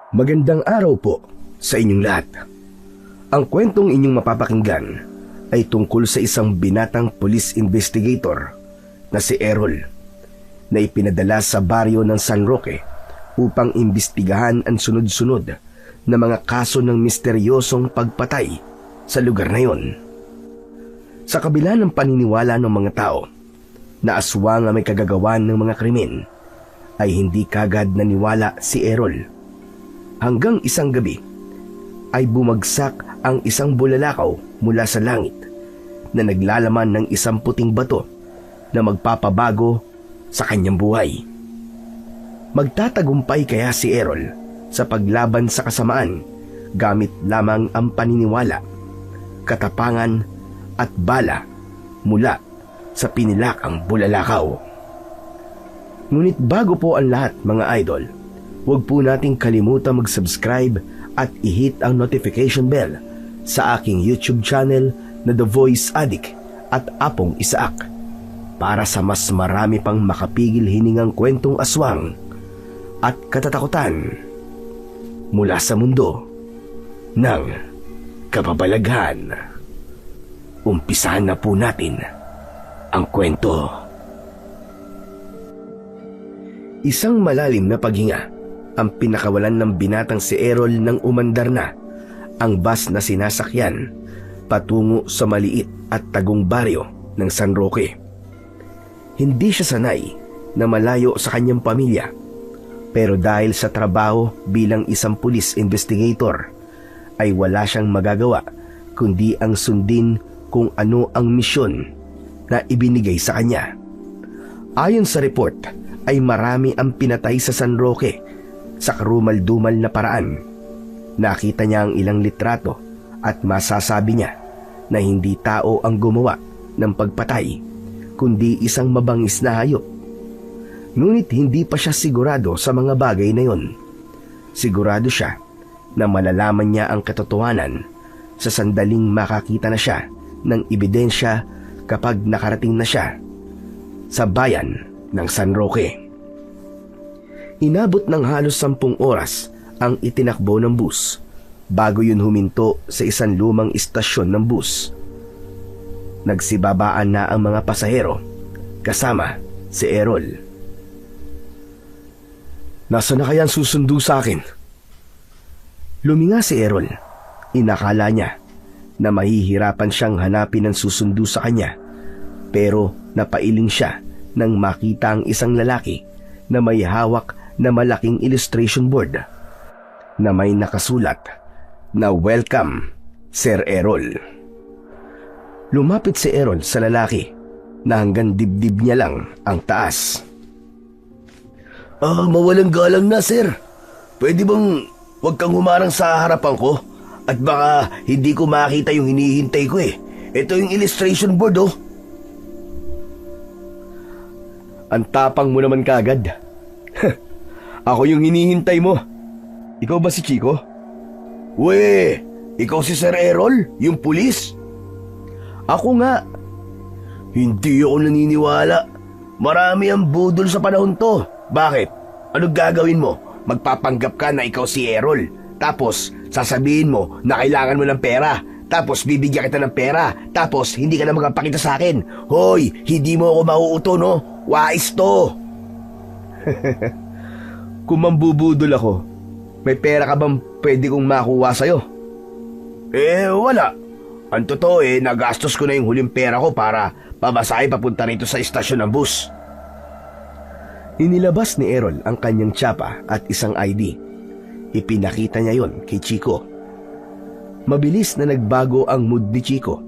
Magandang araw po sa inyong lahat. Ang kwentong inyong mapapakinggan ay tungkol sa isang binatang police investigator na si Errol na ipinadala sa baryo ng San Roque upang imbestigahan ang sunod-sunod na mga kaso ng misteryosong pagpatay sa lugar na yon. Sa kabila ng paniniwala ng mga tao na aswang ang may kagagawan ng mga krimen, ay hindi kagad naniwala si Errol. Hanggang isang gabi ay bumagsak ang isang bulalakaw mula sa langit na naglalaman ng isang puting bato na magpapabago sa kanyang buhay. Magtatagumpay kaya si Errol sa paglaban sa kasamaan gamit lamang ang paniniwala, katapangan at bala mula sa pinilakang bulalakaw. Ngunit bago po ang lahat, mga idol, huwag po nating kalimutan mag-subscribe at i-hit ang notification bell sa aking YouTube channel na The Voice Addict at Apong Isaak para sa mas marami pang makapigil hiningang kwentong aswang at katatakutan mula sa mundo ng kababalaghan. Umpisahan na po natin ang kwento. Isang malalim na paghinga ang pinakawalan ng binatang si Errol nang umandar na ang bus na sinasakyan patungo sa maliit at tagong baryo ng San Roque. Hindi siya sanay na malayo sa kanyang pamilya, pero dahil sa trabaho bilang isang police investigator ay wala siyang magagawa kundi ang sundin kung ano ang misyon na ibinigay sa kanya. Ayon sa report ay marami ang pinatay sa San Roque sa karumal-dumal na paraan. Nakita niya ang ilang litrato at masasabi niya na hindi tao ang gumawa ng pagpatay, kundi isang mabangis na hayop. Ngunit hindi pa siya sigurado sa mga bagay na yon. Sigurado siya na malalaman niya ang katotohanan sa sandaling makakita na siya ng ebidensya kapag nakarating na siya sa bayan ng San Roque. Inabot ng halos 10 oras ang itinakbo ng bus bago yun huminto sa isang lumang istasyon ng bus. Nagsibabaan na ang mga pasahero kasama si Errol. Nasaan na kaya ang susundo sa akin? Luminga si Errol. Inakala niya na mahihirapan siyang hanapin ang susundo sa kanya, pero napailing siya nang makita ang isang lalaki na may hawak na malaking illustration board na may nakasulat na "Welcome, Sir Errol." Lumapit si Errol sa lalaki na hanggang dibdib niya lang ang taas. Mawalang galang na, sir. Pwede bang huwag kang humarang sa harapan ko? At baka hindi ko makita yung hinihintay ko eh. Ito yung illustration board, oh. Ang tapang mo naman kagad. Ako yung hinihintay mo. Ikaw ba si Chico? We, ikaw si Sir Errol, yung pulis? Ako nga. Hindi ako naniniwala. Marami ang budol sa panahon to. Bakit? Anong gagawin mo? Magpapanggap ka na ikaw si Errol. Tapos sasabihin mo na kailangan mo ng pera. Tapos bibigyan kita ng pera. Tapos hindi ka na magpapakita sa akin. Hoy, hindi mo ako mauuto, no? Wais to. Kung mambubudol ako, may pera ka bang pwede kong makuha sa'yo? Wala. Ang totoo nagastos ko na yung huling pera ko para pamasahe papunta rito sa istasyon ng bus. Inilabas ni Errol ang kanyang tsapa at isang ID. Ipinakita niya yon kay Chico. Mabilis na nagbago ang mood ni Chico.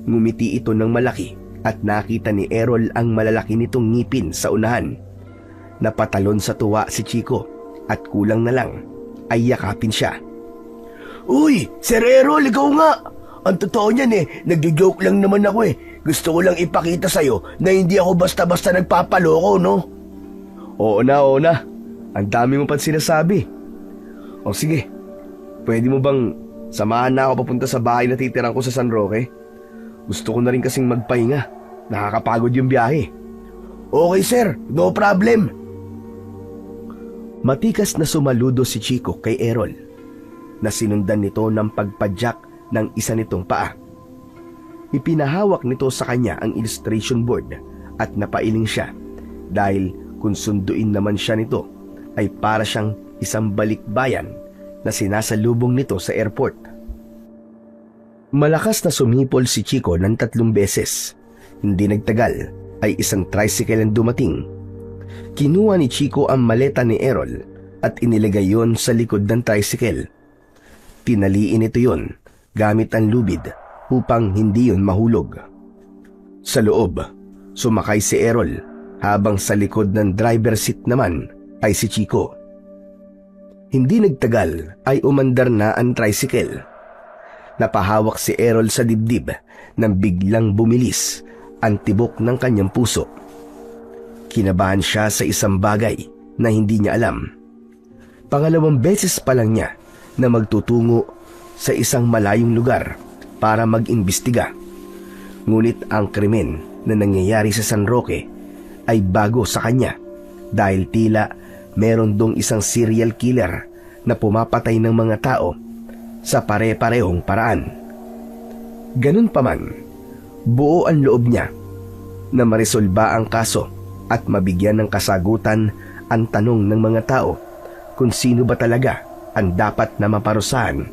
Ngumiti ito ng malaki at nakita ni Errol ang malalaki nitong ngipin sa unahan. Napatalon sa tuwa si Chico at kulang na lang ay yakapin siya. Uy, Sir Errol, ikaw nga! Ang totoo niyan nagjo-joke lang naman ako Gusto ko lang ipakita sa'yo na hindi ako basta-basta nagpapaloko, no? Oo na. Ang dami mo pa't sinasabi. O sige, pwede mo bang samahan na ako papunta sa bahay na titirang ko sa San Roque? Gusto ko na rin kasing magpahinga. Nakakapagod yung biyahe. Okay, sir. No problem. Matikas na sumaludo si Chico kay Errol na sinundan nito ng pagpadyak ng isa nitong paa. Ipinahawak nito sa kanya ang illustration board at napailing siya dahil kung sunduin naman siya nito ay para siyang isang balikbayan na sinasalubong nito sa airport. Malakas na sumipol si Chico ng 3 beses. Hindi nagtagal ay isang tricycle ang dumating. Kinuha ni Chico ang maleta ni Errol at inilagay yon sa likod ng tricycle. Tinaliin ito yon gamit ang lubid upang hindi yon mahulog. Sa loob, sumakay si Errol habang sa likod ng driver seat naman ay si Chico. Hindi nagtagal ay umandar na ang tricycle. Napahawak si Errol sa dibdib nang biglang bumilis ang tibok ng kanyang puso. Kinabahan siya sa isang bagay na hindi niya alam. Pangalawang beses pa lang niya na magtutungo sa isang malayong lugar para mag-imbestiga. Ngunit ang krimen na nangyayari sa San Roque ay bago sa kanya dahil tila meron dong isang serial killer na pumapatay ng mga tao sa pare-parehong paraan. Ganun pa man, buo ang loob niya na maresolba ang kaso at mabigyan ng kasagutan ang tanong ng mga tao kung sino ba talaga ang dapat na maparusahan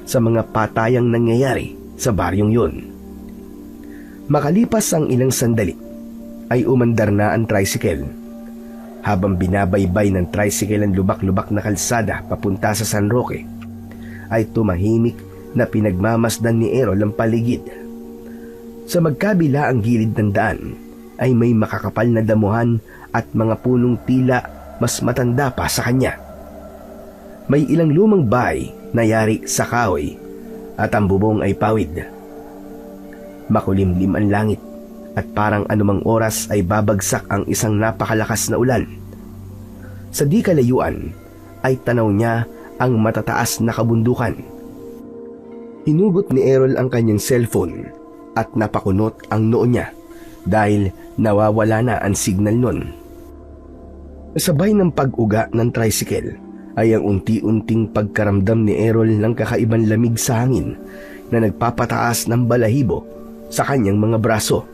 sa mga patayang nangyayari sa baryong yun. Makalipas ang ilang sandali, ay umandar na ang tricycle. Habang binabaybay ng tricycle ang lubak-lubak na kalsada papunta sa San Roque, ay tumahimik na pinagmamasdan ni Errol ang paligid. Sa magkabila ang gilid ng daan, ay may makakapal na damuhan at mga punong tila mas matanda pa sa kanya. May ilang lumang bahay na yari sa kahoy at ang bubong ay pawid. Makulimlim ang langit at parang anumang oras ay babagsak ang isang napakalakas na ulan. Sa di kalayuan ay tanaw niya ang matataas na kabundukan. Hinugot ni Errol ang kanyang cellphone at napakunot ang noo niya dahil nawawala na ang signal nun. Sabay ng pag-uga ng tricycle ay ang unti-unting pagkaramdam ni Errol ng kakaibang lamig sa hangin na nagpapataas ng balahibo sa kanyang mga braso.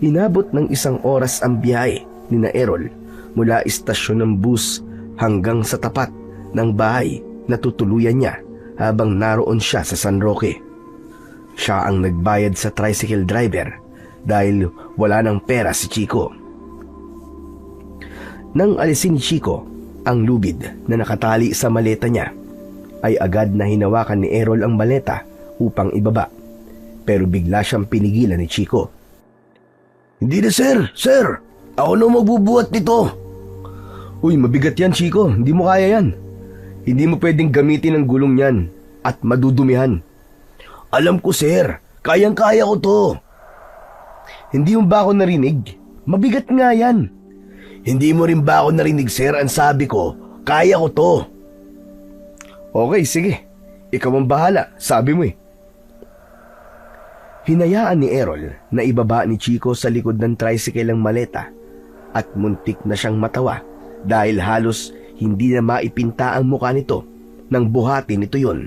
Inabot ng 1 oras ang biyahe ni na Errol mula istasyon ng bus hanggang sa tapat ng bahay na tutuluyan niya habang naroon siya sa San Roque. Siya ang nagbayad sa tricycle driver dahil wala ng pera si Chico. Nang alisin ni Chico ang lubid na nakatali sa maleta niya, ay agad na hinawakan ni Errol ang maleta upang ibaba. Pero bigla siyang pinigilan ni Chico. "Hindi na sir, sir! Ako na magbubuhat nito!" "Uy, mabigat yan Chico, hindi mo kaya yan. Hindi mo pwedeng gamitin ang gulong yan at madudumihan." "Alam ko sir, kayang-kaya ko to." "Hindi mo ba ako narinig? Mabigat nga yan." "Hindi mo rin ba ako narinig sir, ang sabi ko, kaya ko to." "Okay, sige. Ikaw ang bahala, sabi mo eh." Hinayaan ni Errol na ibaba ni Chico sa likod ng tricycle ang maleta at muntik na siyang matawa dahil halos hindi na maipinta ang mukha nito nang buhatin ito yun.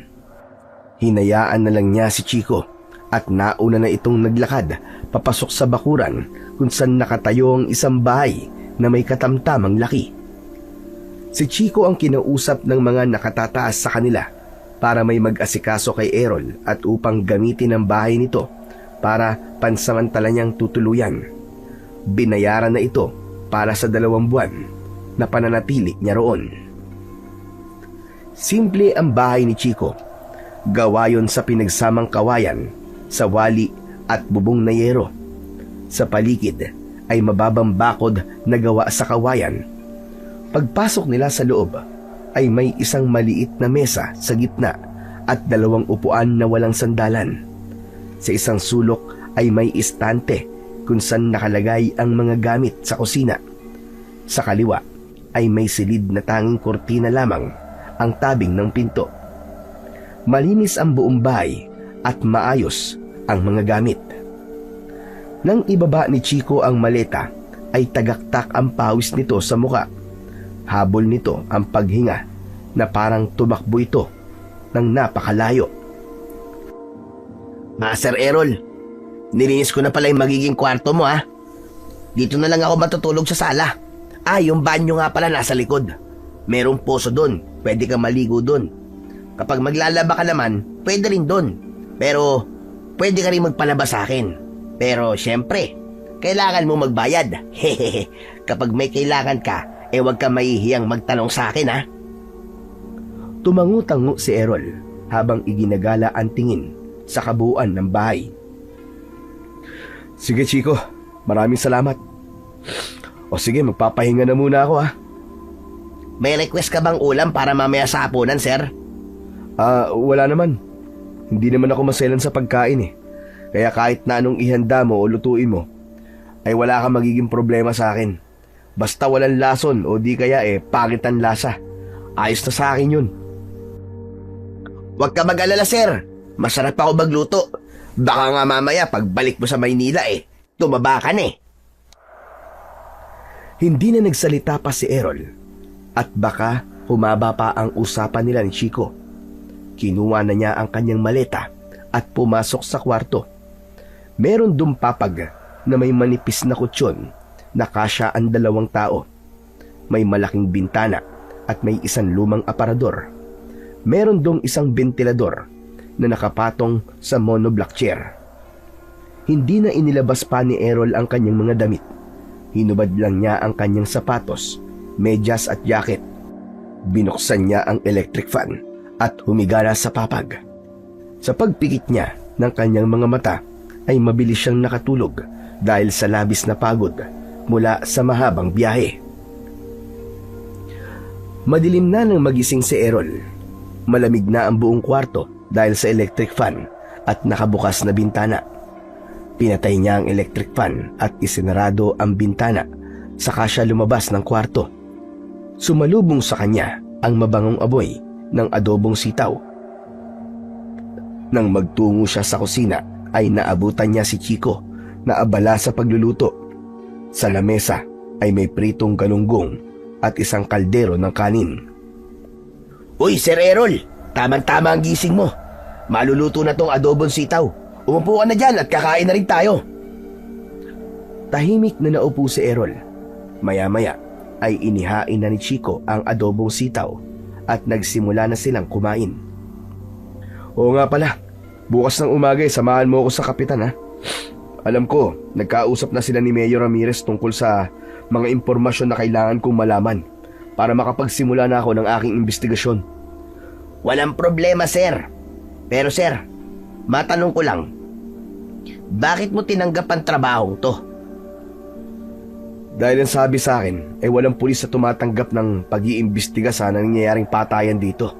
Hinayaan na lang niya si Chico at nauna na itong naglakad papasok sa bakuran kung saan nakatayo ang isang bahay na may katamtamang laki. Si Chico ang kinausap ng mga nakatataas sa kanila para may mag-asikaso kay Errol at upang gamitin ang bahay nito para pansamantala niyang tutuluyan. Binayaran na ito para sa 2 buwan na pananatili niya roon. Simple ang bahay ni Chico. Gawa yon sa pinagsamang kawayan, sa wali at bubong na yero. Sa paligid ay mababang bakod na gawa sa kawayan. Pagpasok nila sa loob ay may isang maliit na mesa sa gitna at 2 upuan na walang sandalan. Sa isang sulok ay may istante kung saan nakalagay ang mga gamit sa kusina. Sa kaliwa ay may silid na tanging kurtina lamang ang tabing ng pinto. Malinis ang buong bahay at maayos ang mga gamit. Nang ibaba ni Chico ang maleta ay tagaktak ang pawis nito sa muka Habol nito ang paghinga na parang tumakbo ito ng napakalayo. Sir Errol, nilinis ko na pala yung magiging kwarto mo ha. Dito na lang ako matutulog sa sala. Yung banyo nga pala nasa likod. Merong poso doon, pwede kang maligo doon. Kapag maglalaba ka naman, pwede rin doon. Pero pwede ka rin magpalaba sa akin. Pero syempre, kailangan mo magbayad. Hehehe, kapag may kailangan ka, huwag ka mahihiyang magtanong sa akin ha. Tumangu-tango si Errol habang iginagala ang tingin sa kabuuan ng bahay. Sige Chico, maraming salamat. O sige, magpapahinga na muna ako ha. May request ka bang ulam para mamaya sa hapunan, sir? Wala naman. Hindi naman ako maselan sa pagkain eh. Kaya kahit na anong ihanda mo o lutuin mo, ay wala kang magiging problema sa akin. Basta walang lason o di kaya pangit ang lasa. Ayos na sa akin yun. Huwag ka mag-alala, sir. Masarap ako magluto. Baka nga mamaya pagbalik mo sa Maynila tumaba ka na. Hindi na nagsalita pa si Errol at baka humaba pa ang usapan nila ni Chico. Kinuha na niya ang kanyang maleta at pumasok sa kwarto. Meron dong papag na may manipis na kutsyon na kasya ang 2 tao. May malaking bintana at may isang lumang aparador. Meron dong isang ventilador na nakapatong sa monoblock chair. Hindi na inilabas pa ni Errol ang kanyang mga damit. Hinubad lang niya ang kanyang sapatos, medyas at jacket. Binuksan niya ang electric fan at humiga na sa papag. Sa pagpikit niya ng kanyang mga mata ay mabilis siyang nakatulog dahil sa labis na pagod mula sa mahabang biyahe. Madilim na nang magising si Errol. Malamig na ang buong kwarto dahil sa electric fan at nakabukas na bintana. Pinatay niya ang electric fan at isinarado ang bintana, saka siya lumabas ng kwarto. Sumalubong sa kanya ang mabangong amoy ng adobong sitaw. Nang magtungo siya sa kusina ay naabutan niya si Chico na abala sa pagluluto. Sa lamesa ay may pritong galunggong at isang kaldero ng kanin. Uy, Sir Errol, tamang-tama ang gising mo. Maluluto na tong adobong sitaw. Umupo ka na dyan at kakain na rin tayo. Tahimik na naupo si Errol. Maya-maya ay inihain na ni Chico ang adobong sitaw at nagsimula na silang kumain. Oo nga pala, bukas ng umaga samahan mo ako sa kapitan ha. Alam ko, nagkausap na sila ni Mayor Ramirez tungkol sa mga impormasyon na kailangan kong malaman para makapagsimula na ako ng aking investigasyon. Walang problema, sir. Pero sir, matanong ko lang, bakit mo tinanggap ang trabahong to? Dahil ang sabi sa akin ay walang pulis na tumatanggap ng pag-iimbestiga sa nangyayaring patayan dito.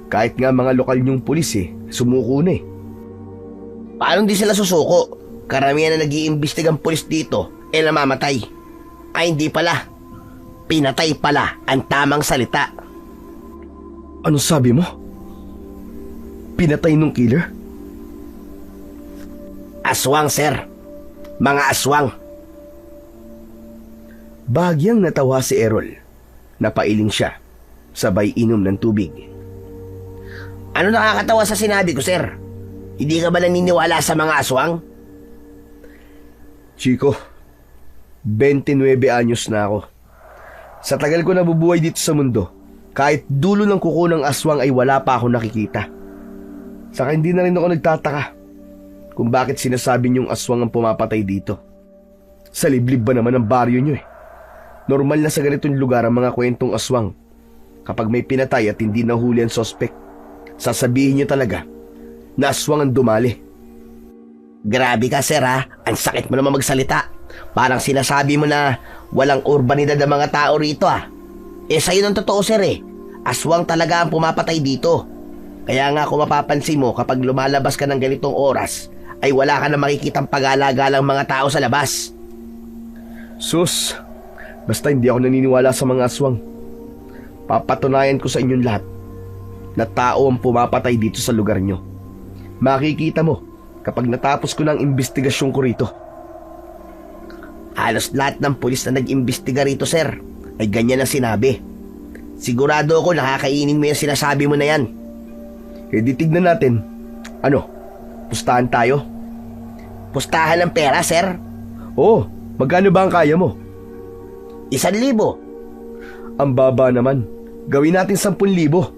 Kahit nga mga lokal niyong pulis sumuko na Paano di sila susuko? Karamihan na nag-iimbestigang pulis dito namamatay. Ay hindi pala. Pinatay pala ang tamang salita. Ano sabi mo? Pinatay nung killer? Aswang, sir. Mga aswang. Bahagyang natawa si Errol. Napailing siya. Sabay inom ng tubig. Ano nakakatawa sa sinabi ko, sir? Hindi ka ba naniniwala sa mga aswang? Chico, 29 anyos na ako. Sa tagal ko nabubuhay dito sa mundo, kahit dulo ng kuko ng aswang ay wala pa ako nakikita. Saka hindi na rin ako nagtataka kung bakit sinasabi niyong aswang ang pumapatay dito. Sa liblib ba naman ang baryo niyo Normal na sa ganitong lugar ang mga kwentong aswang. Kapag may pinatay at hindi nahuli ang sospek, sasabihin niyo talaga na aswang ang dumali. Grabe ka, sir ha. Ang sakit mo naman magsalita. Parang sinasabi mo na walang urbanidad ang mga tao rito sa'yo ng totoo, sir Aswang talaga ang pumapatay dito. Kaya nga kung mapapansin mo kapag lumalabas ka ng ganitong oras, ay wala ka na makikitang pag-alagalang mga tao sa labas. Sus, basta hindi ako naniniwala sa mga aswang. Papatunayan ko sa inyong lahat na tao ang pumapatay dito sa lugar nyo. Makikita mo kapag natapos ko ng investigasyon ko rito. Halos lahat ng pulis na nag-imbestiga rito, sir, Ay ganyan ang sinabi. Sigurado ako nakakainin mo yung sinasabi mo na yan. Di tignan natin. Ano? Pustahan tayo? Pustahan ng pera, sir? Oo, magkano ba ang kaya mo? 1,000. Ang baba naman. Gawin natin 10,000.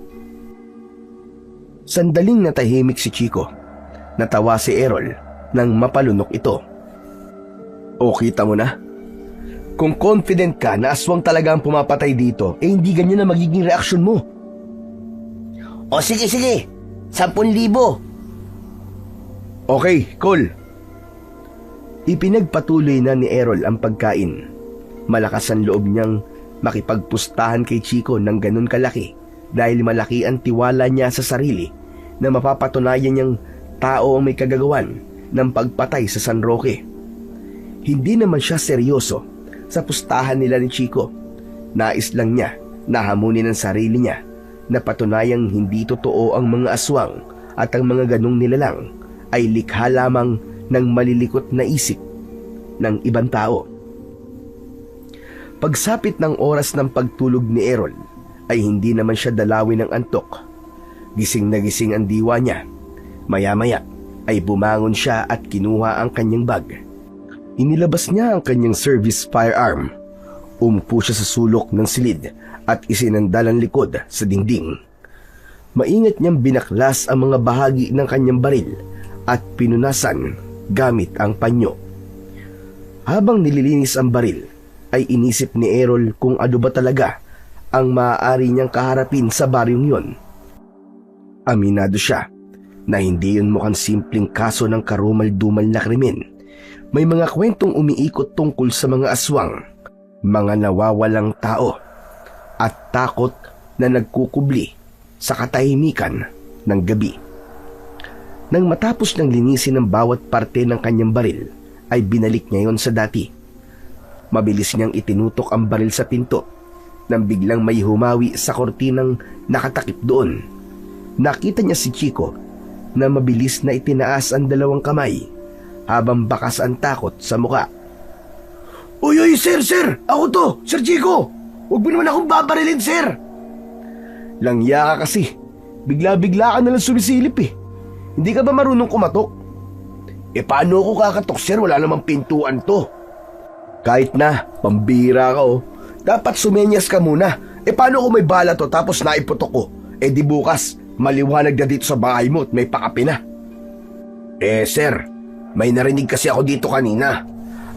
Sandaling natahimik si Chico. Natawa si Errol nang mapalunok ito. O kita mo na? Kung confident ka na aswang talaga ang pumapatay dito, hindi ganyan na magiging reaksyon mo. O sige, 10,000. Okay, cool. Ipinagpatuloy na ni Errol ang pagkain. Malakas ang loob niyang makipagpustahan kay Chico ng ganun kalaki dahil malaki ang tiwala niya sa sarili na mapapatunayan niyang tao ang may kagagawan ng pagpatay sa San Roque. Hindi naman siya seryoso sa pustahan nila ni Chico. Nais lang niya na hamunin ang sarili niya na patunayang hindi totoo ang mga aswang at ang mga ganong nilalang ay likha lamang ng malilikot na isip ng ibang tao. Pagsapit ng oras ng pagtulog ni Errol ay hindi naman siya dalawin ng antok. Gising na gising ang diwa niya. Maya-maya ay bumangon siya at kinuha ang kanyang bag. Inilabas niya ang kanyang service firearm. Umupo siya sa sulok ng silid at isinandal ang likod sa dingding. Maingat niyang binaklas ang mga bahagi ng kanyang baril at pinunasan gamit ang panyo. Habang nililinis ang baril, ay inisip ni Errol kung ano ba talaga ang maaari niyang kaharapin sa baryong yon. Aminado siya na hindi yun mukhang simpleng kaso ng karumal-dumal na krimen. May mga kwentong umiikot tungkol sa mga aswang, mga nawawalang tao, at takot na nagkukubli sa katahimikan ng gabi. Nang matapos ng linisin ng bawat parte ng kanyang baril, ay binalik niya yon sa dati. Mabilis niyang itinutok ang baril sa pinto nang biglang may humawi sa kortinang nakatakip doon. Nakita niya si Chico na mabilis na itinaas ang dalawang kamay habang bakas ang takot sa muka. Uy, sir! Ako to! Sir Chico! Huwag mo naman akong babarilin, sir! Langya ka kasi. Bigla-bigla ka nalang sumisilip eh. Hindi ka ba marunong kumatok? Paano ako kakatok, sir? Wala namang pintuan to. Kahit na, pambira ka oh. Dapat sumenyas ka muna. Paano kung may bala to tapos naiputok ko? Di bukas, maliwanag na dito sa bahay mo at may pakapi na. Sir, may narinig kasi ako dito kanina.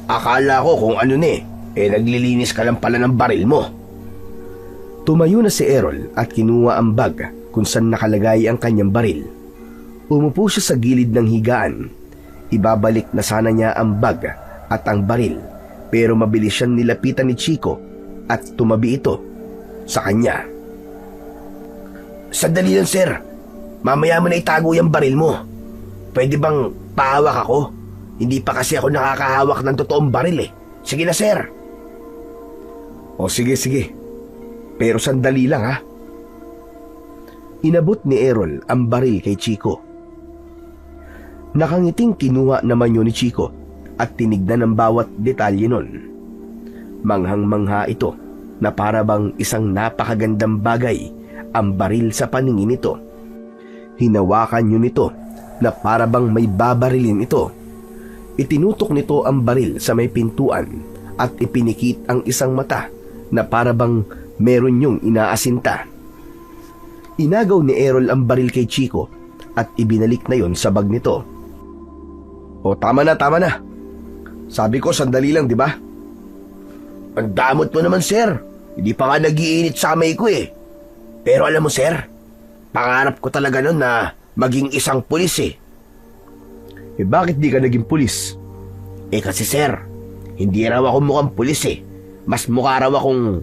Akala ko kung ano naglilinis ka lang pala ng baril mo. Tumayo na si Errol at kinuha ang bag kung saan nakalagay ang kanyang baril. Umupo siya sa gilid ng higaan. Ibabalik na sana niya ang bag at ang baril, pero mabilis siyang nilapitan ni Chico at tumabi ito sa kanya. Sandali lang, sir. Mamaya mo na itago yung baril mo. Pwede bang pahawak ako? Hindi pa kasi ako nakakahawak ng totoong baril eh. Sige na, sir. O sige. Pero sandali lang ha. Inabot ni Errol ang baril kay Chico. Nakangiting kinuha naman yun ni Chico at tinignan ang bawat detalye nun. Manghang-mangha ito na para bang isang napakagandang bagay ang baril sa paningin nito. Hinawakan yun nito na para bang may babarilin ito. Itinutok nito ang baril sa may pintuan at ipinikit ang isang mata na para bang meron yung inaasinta. Inagaw ni Errol ang baril kay Chico at ibinalik na yon sa bag nito. O tama na. Sabi ko sandali lang, di ba? Ang damot mo naman, sir. Hindi pa nga nag-iinit sa kamay ko eh. Pero alam mo, sir, pangarap ko talaga nun na maging isang pulis eh. Bakit di ka naging pulis? Kasi sir, hindi raw ako mukhang pulis eh. Mas mukha raw akong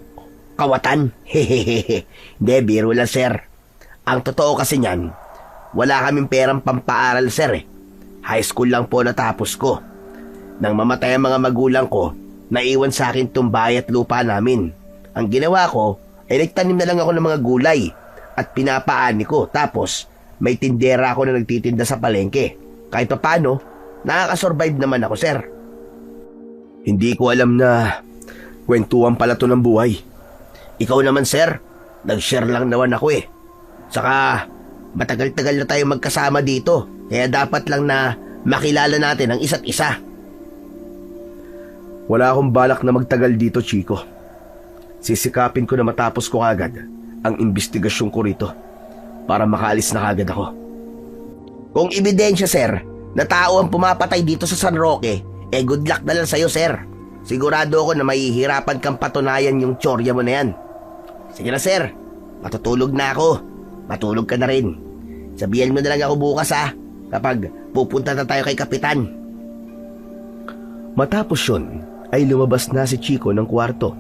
kawatan. Hehehe. Hindi, biro lang, sir. Ang totoo kasi niyan, wala kaming perang pampaaral, sir eh. High school lang po natapos ko. Nang mamatay ang mga magulang ko, naiwan sa akin tong bahay at lupa namin. Ang ginawa ko ay nagtanim na lang ako ng mga gulay at pinapaani ko. Tapos may tindera ako na nagtitinda sa palengke. Kahit pa paano, nakakasurvive naman ako, sir. Hindi ko alam na kwentuhan pala to ng buhay. Ikaw naman, sir. Nag-share lang naman ako eh. Saka, matagal-tagal na tayo magkasama dito. Kaya dapat lang na makilala natin ang isa't isa. Wala akong balak na magtagal dito, Chico. Sisikapin ko na matapos ko agad ang investigasyon ko rito para makaalis na kagad ako. Kung ebidensya, sir, na tao ang pumapatay dito sa San Roque, good luck na lang sa'yo, sir. Sigurado ako na mahihirapan kang patunayan yung tsorya mo na yan. Sige na, sir. Matutulog na ako. Matulog ka na rin. Sabihan mo na lang ako bukas, kapag pupunta na tayo kay Kapitan. Matapos yun, ay lumabas na si Chico ng kwarto.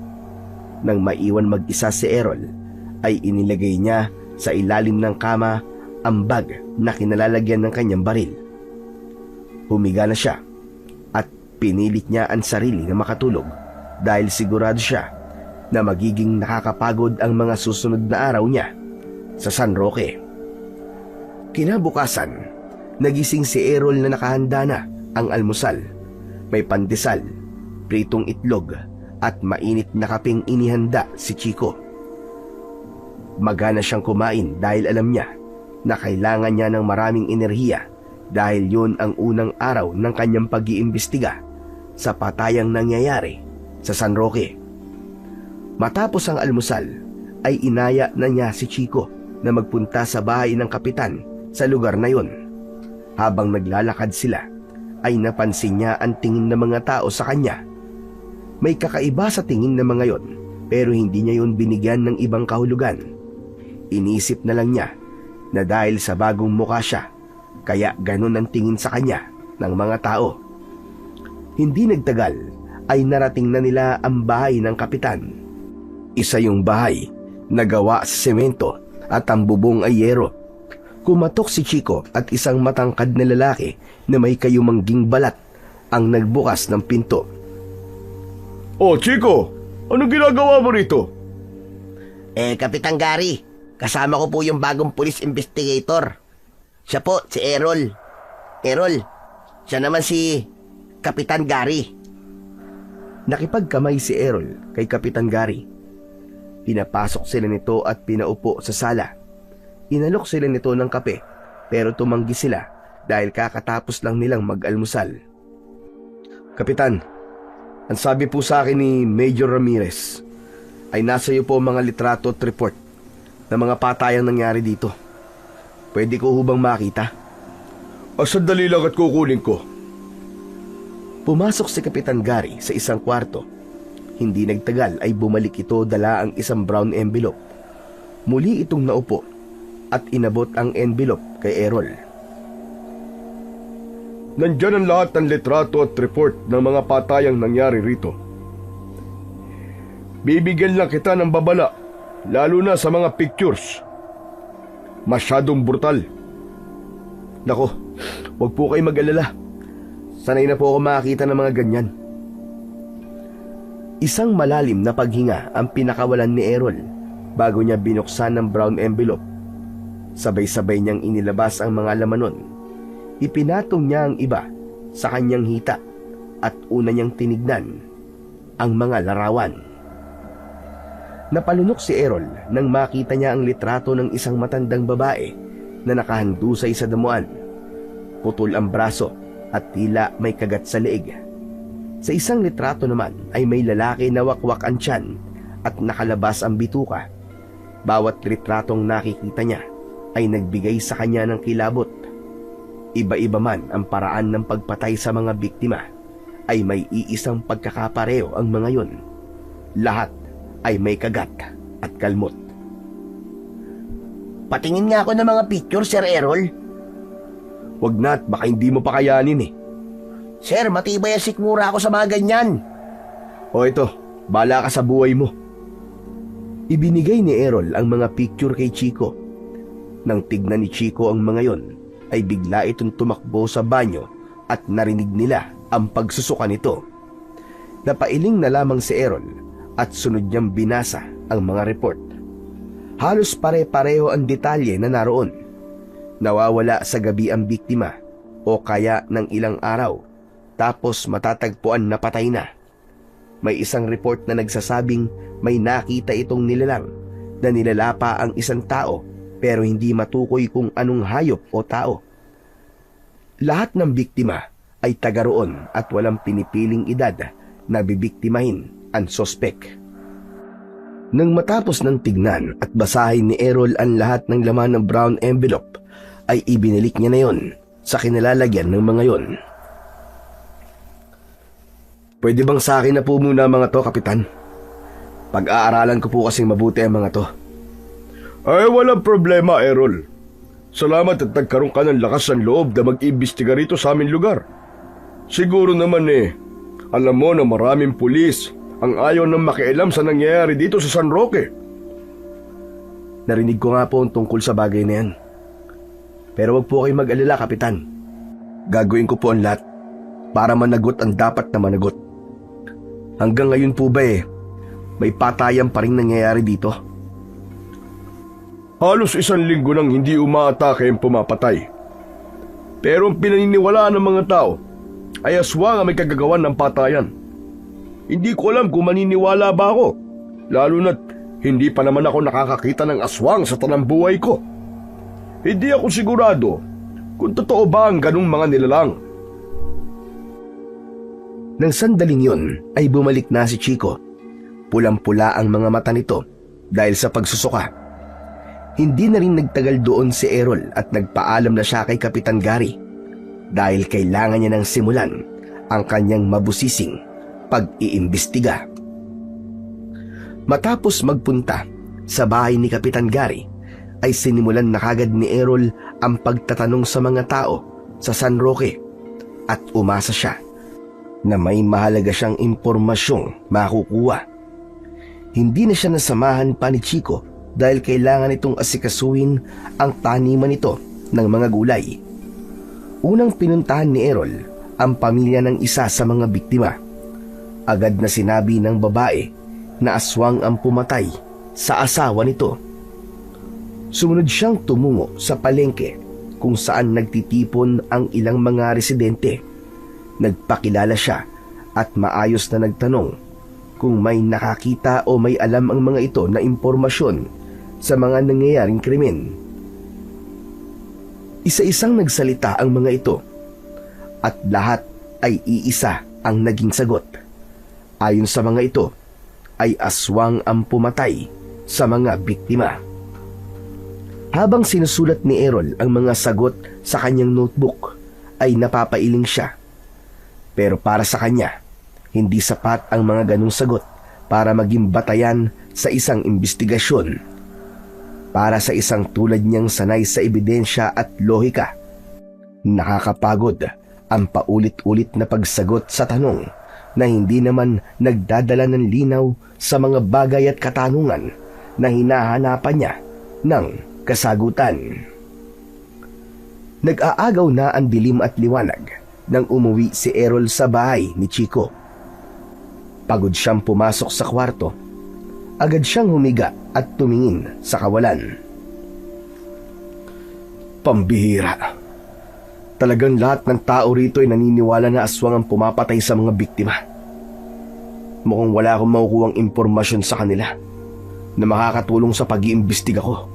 Nang maiwan mag-isa si Errol, ay inilagay niya sa ilalim ng kama ang bag na kinalalagyan ng kanyang baril. Humiga na siya at pinilit niya ang sarili na makatulog dahil sigurado siya na magiging nakakapagod ang mga susunod na araw niya sa San Roque. Kinabukasan, nagising si Errol na nakahanda na ang almusal. May pandesal, pritong itlog at mainit na kapeng inihanda si Chico. Magana siyang kumain dahil alam niya na kailangan niya ng maraming enerhiya dahil yun ang unang araw ng kanyang pag-iimbestiga sa patayang nangyayari sa San Roque. Matapos ang almusal ay inaya na niya si Chico na magpunta sa bahay ng kapitan sa lugar na yon. Habang naglalakad sila ay napansin niya ang tingin ng mga tao sa kanya. May kakaiba sa tingin ng mga yon pero hindi niya yun binigyan ng ibang kahulugan. Inisip na lang niya na dahil sa bagong mukha siya kaya ganun ang tingin sa kanya ng mga tao. Hindi nagtagal ay narating na nila ang bahay ng kapitan. Isa yung bahay na gawa sa semento at ang bubong ay yero. Kumatok si Chico at isang matangkad na lalaki na may kayumangging balat ang nagbukas ng pinto. Oh, Chico! Anong ginagawa mo rito? Kapitan Gary, kasama ko po yung bagong police investigator. Siya po, si Errol. Errol, siya naman si Kapitan Gary. Nakipagkamay si Errol kay Kapitan Gary. Pinapasok sila nito at pinaupo sa sala. Inalok sila nito ng kape pero tumanggi sila dahil kakatapos lang nilang mag-almusal. Kapitan, ang sabi po sa akin ni Major Ramirez ay nasa iyo po mga litrato at report na mga patayang nangyari dito. Pwede ko hubang makita? Sandali lang at kukunin ko. Pumasok si Kapitan Gary sa isang kwarto. Hindi nagtagal ay bumalik ito dala ang isang brown envelope. Muli itong naupo at inabot ang envelope kay Errol. Nandyan ang lahat ng litrato at report ng mga patayang nangyari rito. Bibigyan lang kita ng babala, lalo na sa mga pictures. Masyadong brutal. Nako, wag po kayo mag-alala. Sanay na po ako makakita ng mga ganyan. Isang malalim na paghinga ang pinakawalan ni Errol bago niya binuksan ng brown envelope. Sabay-sabay niyang inilabas ang mga laman nun. Ipinatong niya ang iba sa kanyang hita at una niyang tinignan ang mga larawan. Napalunok si Errol nang makita niya ang litrato ng isang matandang babae na nakahandusay sa damuan. Putol ang braso at tila may kagat sa leeg. Sa isang litrato naman ay may lalaki na wakwak ang tiyan at nakalabas ang bituka. Bawat litratong nakikita niya ay nagbigay sa kanya ng kilabot. Iba-iba man ang paraan ng pagpatay sa mga biktima, ay may iisang pagkakapareo ang mga yon. Lahat ay may kagat at kalmot. Patingin nga ako ng mga picture, Sir Errol. Wag na at baka hindi mo pa kayanin eh. Sir, matibay ang sikmura ako sa mga ganyan. O ito, bala ka sa buhay mo. Ibinigay ni Errol ang mga picture kay Chico. Nang tignan ni Chico ang mga yon, ay bigla itong tumakbo sa banyo at narinig nila ang pagsusuka nito. Napailing na lamang si Errol at sunod niyang binasa ang mga report. Halos pare-pareho ang detalye na naroon. Nawawala sa gabi ang biktima o kaya ng ilang araw tapos matatagpuan na patay na. may isang report na nagsasabing may nakita itong nilalang na nilalapa ang isang tao pero hindi matukoy kung anong hayop o tao. Lahat ng biktima ay taga roon at walang pinipiling edad na bibiktimahin ang sospek. Nang matapos ng tignan at basahin ni Errol ang lahat ng laman ng brown envelope, ay ibinalik niya na yon sa kinalalagyan ng mga yon. Pwede bang sa akin na po muna mga to, Kapitan? Pag-aaralan ko po kasing mabuti ang mga to. Ay, walang problema, Errol. Salamat at nagkaroon ka ng lakas ng loob na mag-imbestiga rito sa aming lugar. Siguro naman alam mo na maraming pulis ang ayaw nang makialam sa nangyayari dito sa San Roque. Narinig ko nga po ang tungkol sa bagay na yan. Pero wag po kayong mag-alala, Kapitan. Gagawin ko po ang lahat para managot ang dapat na managot. Hanggang ngayon po ba may patayan pa rin nangyayari dito? Halos 1 linggo nang hindi umaatake ang pumapatay. Pero ang pinaniniwalaan ng mga tao ay aswang ang may kagagawan ng patayan. Hindi ko alam kung maniniwala ba ako, lalo na't hindi pa naman ako nakakakita ng aswang sa tanang buhay ko. Hindi ako sigurado kung totoo ba ang ganung mga nilalang. Nang sandaling yun ay bumalik na si Chico. Pulang-pula ang mga mata nito dahil sa pagsusuka. Hindi na rin nagtagal doon si Errol at nagpaalam na siya kay Kapitan Gary dahil kailangan niya nang simulan ang kanyang mabusising pag-iimbestiga. Matapos magpunta sa bahay ni Kapitan Gary, ay sinimulan na kagad ni Errol ang pagtatanong sa mga tao sa San Roque at umasa siya na may mahalaga siyang impormasyong makukuha. Hindi na siya nasamahan pa ni Chico dahil kailangan itong asikasuhin ang taniman nito ng mga gulay. Unang pinuntahan ni Errol ang pamilya ng isa sa mga biktima. Agad na sinabi ng babae na aswang ang pumatay sa asawa nito. Sumunod siyang tumungo sa palengke kung saan nagtitipon ang ilang mga residente. Nagpakilala siya at maayos na nagtanong kung may nakakita o may alam ang mga ito na impormasyon sa mga nangyayaring krimen. Isa-isang nagsalita ang mga ito at lahat ay iisa ang naging sagot. Ayon sa mga ito, ay aswang ang pumatay sa mga biktima. Habang sinusulat ni Errol ang mga sagot sa kanyang notebook, ay napapailing siya. Pero para sa kanya, hindi sapat ang mga ganong sagot para maging batayan sa isang investigasyon. Para sa isang tulad niyang sanay sa ebidensya at lohika, nakakapagod ang paulit-ulit na pagsagot sa tanong na hindi naman nagdadala ng linaw sa mga bagay at katanungan na hinahanapan niya ng kasagutan. Nag-aagaw na ang dilim at liwanag nang umuwi si Errol sa bahay ni Chico. Pagod siyang pumasok sa kwarto. Agad siyang humiga at tumingin sa kawalan. Pambihira. Talagang lahat ng tao rito ay naniniwala na aswang ang pumapatay sa mga biktima. Mukhang wala akong makukuhang impormasyon sa kanila na makakatulong sa pag-iimbestiga ko.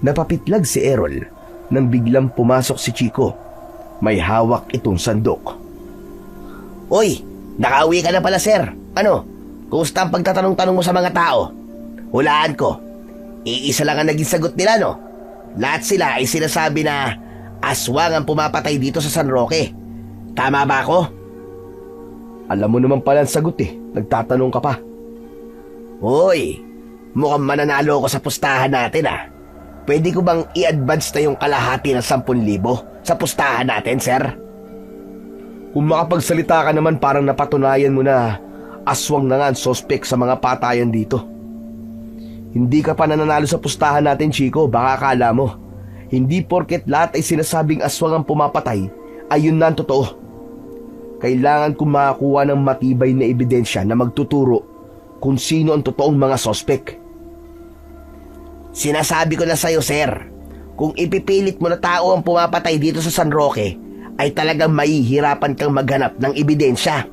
Napapitlag si Errol nang biglang pumasok si Chico. May hawak itong sandok. Uy, nakauwi ka na pala, sir. Ano? Kumusta ang pagtatanong-tanong mo sa mga tao? Hulaan ko. Iisa lang ang naging sagot nila, no? Lahat sila ay sinasabi na aswang ang pumapatay dito sa San Roque. Tama ba ako? Alam mo naman pala ang sagot Nagtatanong ka pa. Uy, mukhang mananalo ako sa pustahan natin Pwede ko bang i-advance na yung kalahati ng 10,000 sa pustahan natin, sir? Kung makapagsalita ka naman parang napatunayan mo na aswang na nga ang sospek sa mga patayan dito. Hindi ka pa nananalo sa pustahan natin, Chico. Baka akala mo. Hindi porket lahat ay sinasabing aswang ang pumapatay, ay yun na ang totoo. Kailangan kong makakuha ng matibay na ebidensya na magtuturo kung sino ang totoong mga sospek. Sinasabi ko na sa'yo, sir. Kung ipipilit mo na tao ang pumapatay dito sa San Roque, ay talagang mahihirapan kang maghanap ng ebidensya.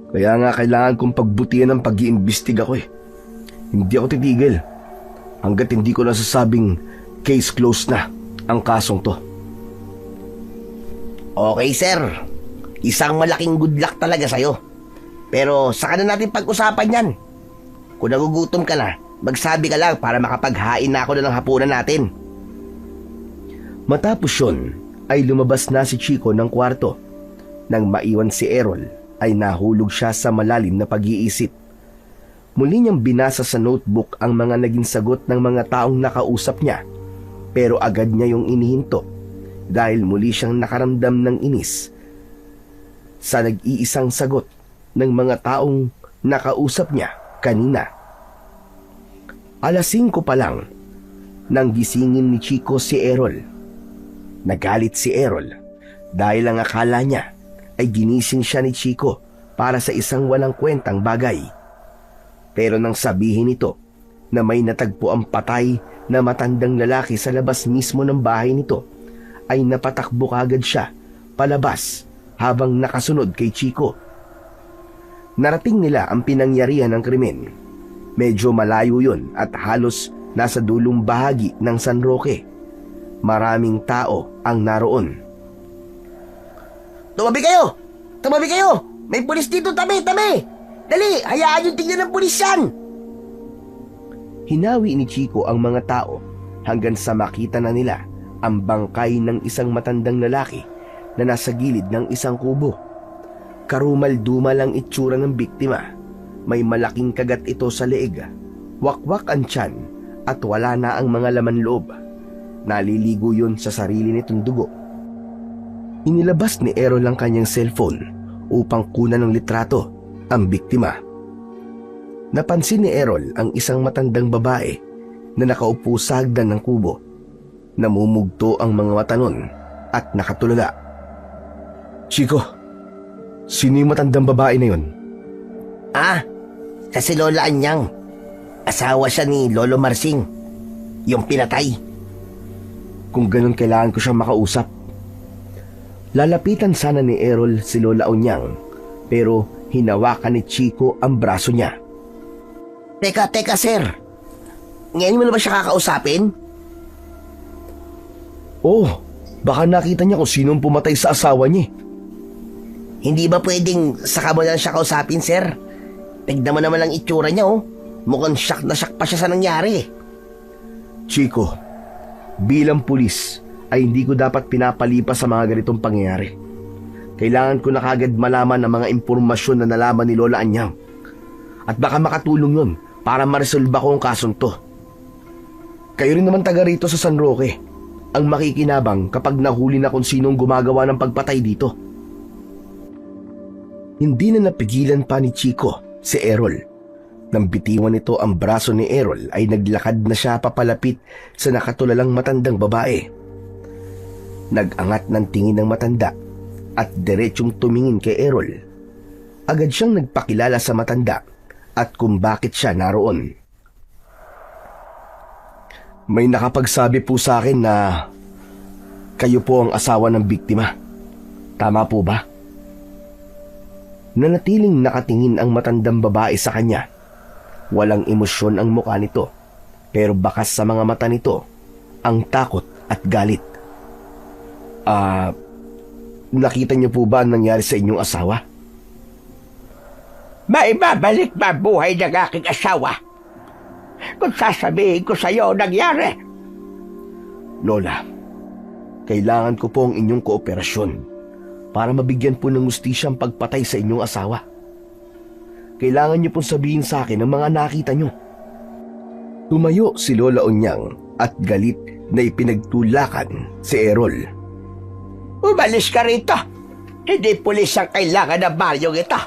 Kaya nga kailangan kong pagbutihan ng pag-iimbestiga ko eh. Hindi ako titigil hanggat hindi ko nasasabing case closed na ang kasong to. Okay, sir. Isang malaking good luck talaga sa'yo. Pero saka na natin pag-usapan yan. Kung nagugutom ka na, magsabi ka lang para makapaghain na ako ng hapunan natin. Matapos yun, ay lumabas na si Chico ng kwarto. Nang maiwan si Errol, ay nahulog siya sa malalim na pag-iisip. Muli niyang binasa sa notebook ang mga naging sagot ng mga taong nakausap niya, pero agad niya yung inihinto dahil muli siyang nakaramdam ng inis sa nag-iisang sagot ng mga taong nakausap niya kanina. 5:00 pa lang nang gisingin ni Chico si Errol. Nagalit si Errol dahil ang akala niya ay ginising siya ni Chico para sa isang walang kwentang bagay. Pero nang sabihin nito na may natagpo ang patay na matandang lalaki sa labas mismo ng bahay nito, ay napatakbo kagad siya palabas habang nakasunod kay Chico. Narating nila ang pinangyarihan ng krimen. Medyo malayo yun at halos nasa dulong bahagi ng San Roque. Maraming tao ang naroon. Tumabi kayo! Tumabi kayo! May pulis dito, tabi! Dali! Hayaan yung tingnan ng pulis yan! Hinawi ni Chico ang mga tao hanggang sa makita na nila ang bangkay ng isang matandang lalaki na nasa gilid ng isang kubo. Karumal-dumal ang itsura ng biktima. May malaking kagat ito sa leeg, wakwak ang tiyan at wala na ang mga laman loob. Naliligo yun sa sarili nitong dugo. Inilabas ni Errol ang kanyang cellphone upang kunan ng litrato ang biktima. Napansin ni Errol ang isang matandang babae na nakaupo sa hagdan ng kubo. Namumugto ang mga mata nun at nakatulala. Chico, sino yung matandang babae na yun? Sa si Lola Anyang. Asawa siya ni Lolo Marsing, yung pinatay. Kung ganun, kailangan ko siyang makausap. Lalapitan sana ni Errol si Lola Onyang, pero hinawakan ni Chico ang braso niya. Teka, sir. Ngayon mo na ba siya kakausapin? Oh, baka nakita niya kung sinong pumatay sa asawa niya. Hindi ba pwedeng saka mo na lang siya kausapin, sir? Tignan mo naman ang itsura niya, oh. Mukhang shock na shock pa siya sa nangyari. Chico, bilang pulis ay hindi ko dapat pinapalipas sa mga ganitong pangyayari. Kailangan ko na kagad malaman ang mga impormasyon na nalaman ni Lola Anyang. At baka makatulong yun para maresolba ko ang kasong to. Kayo rin naman taga rito sa San Roque ang makikinabang kapag nahuli na kung sinong gumagawa ng pagpatay dito. Hindi na napigilan pa ni Chico si Errol. Nang bitiwan nito ang braso ni Errol ay naglakad na siya papalapit sa nakatulalang matandang babae. Nag-angat ng tingin ng matanda at diretsyong tumingin kay Errol. Agad siyang nagpakilala sa matanda at kung bakit siya naroon. May nakapagsabi po sa akin na kayo po ang asawa ng biktima. Tama po ba? Nanatiling nakatingin ang matandang babae sa kanya. Walang emosyon ang mukha nito, pero bakas sa mga mata nito ang takot at galit. Nakita niyo po ba ang nangyari sa inyong asawa? Maibabalik ba buhay ng aking asawa kung sasabihin ko sa iyo nangyari? Lola, kailangan ko po ang inyong kooperasyon para mabigyan po ng hustisya ang pagpatay sa inyong asawa. Kailangan niyo pong sabihin sa akin ang mga nakita niyo. Tumayo si Lola Onyang at galit na ipinagtulakan si Errol. Umalis ka rito. Hindi pulis ang kailangan ng baryong ito.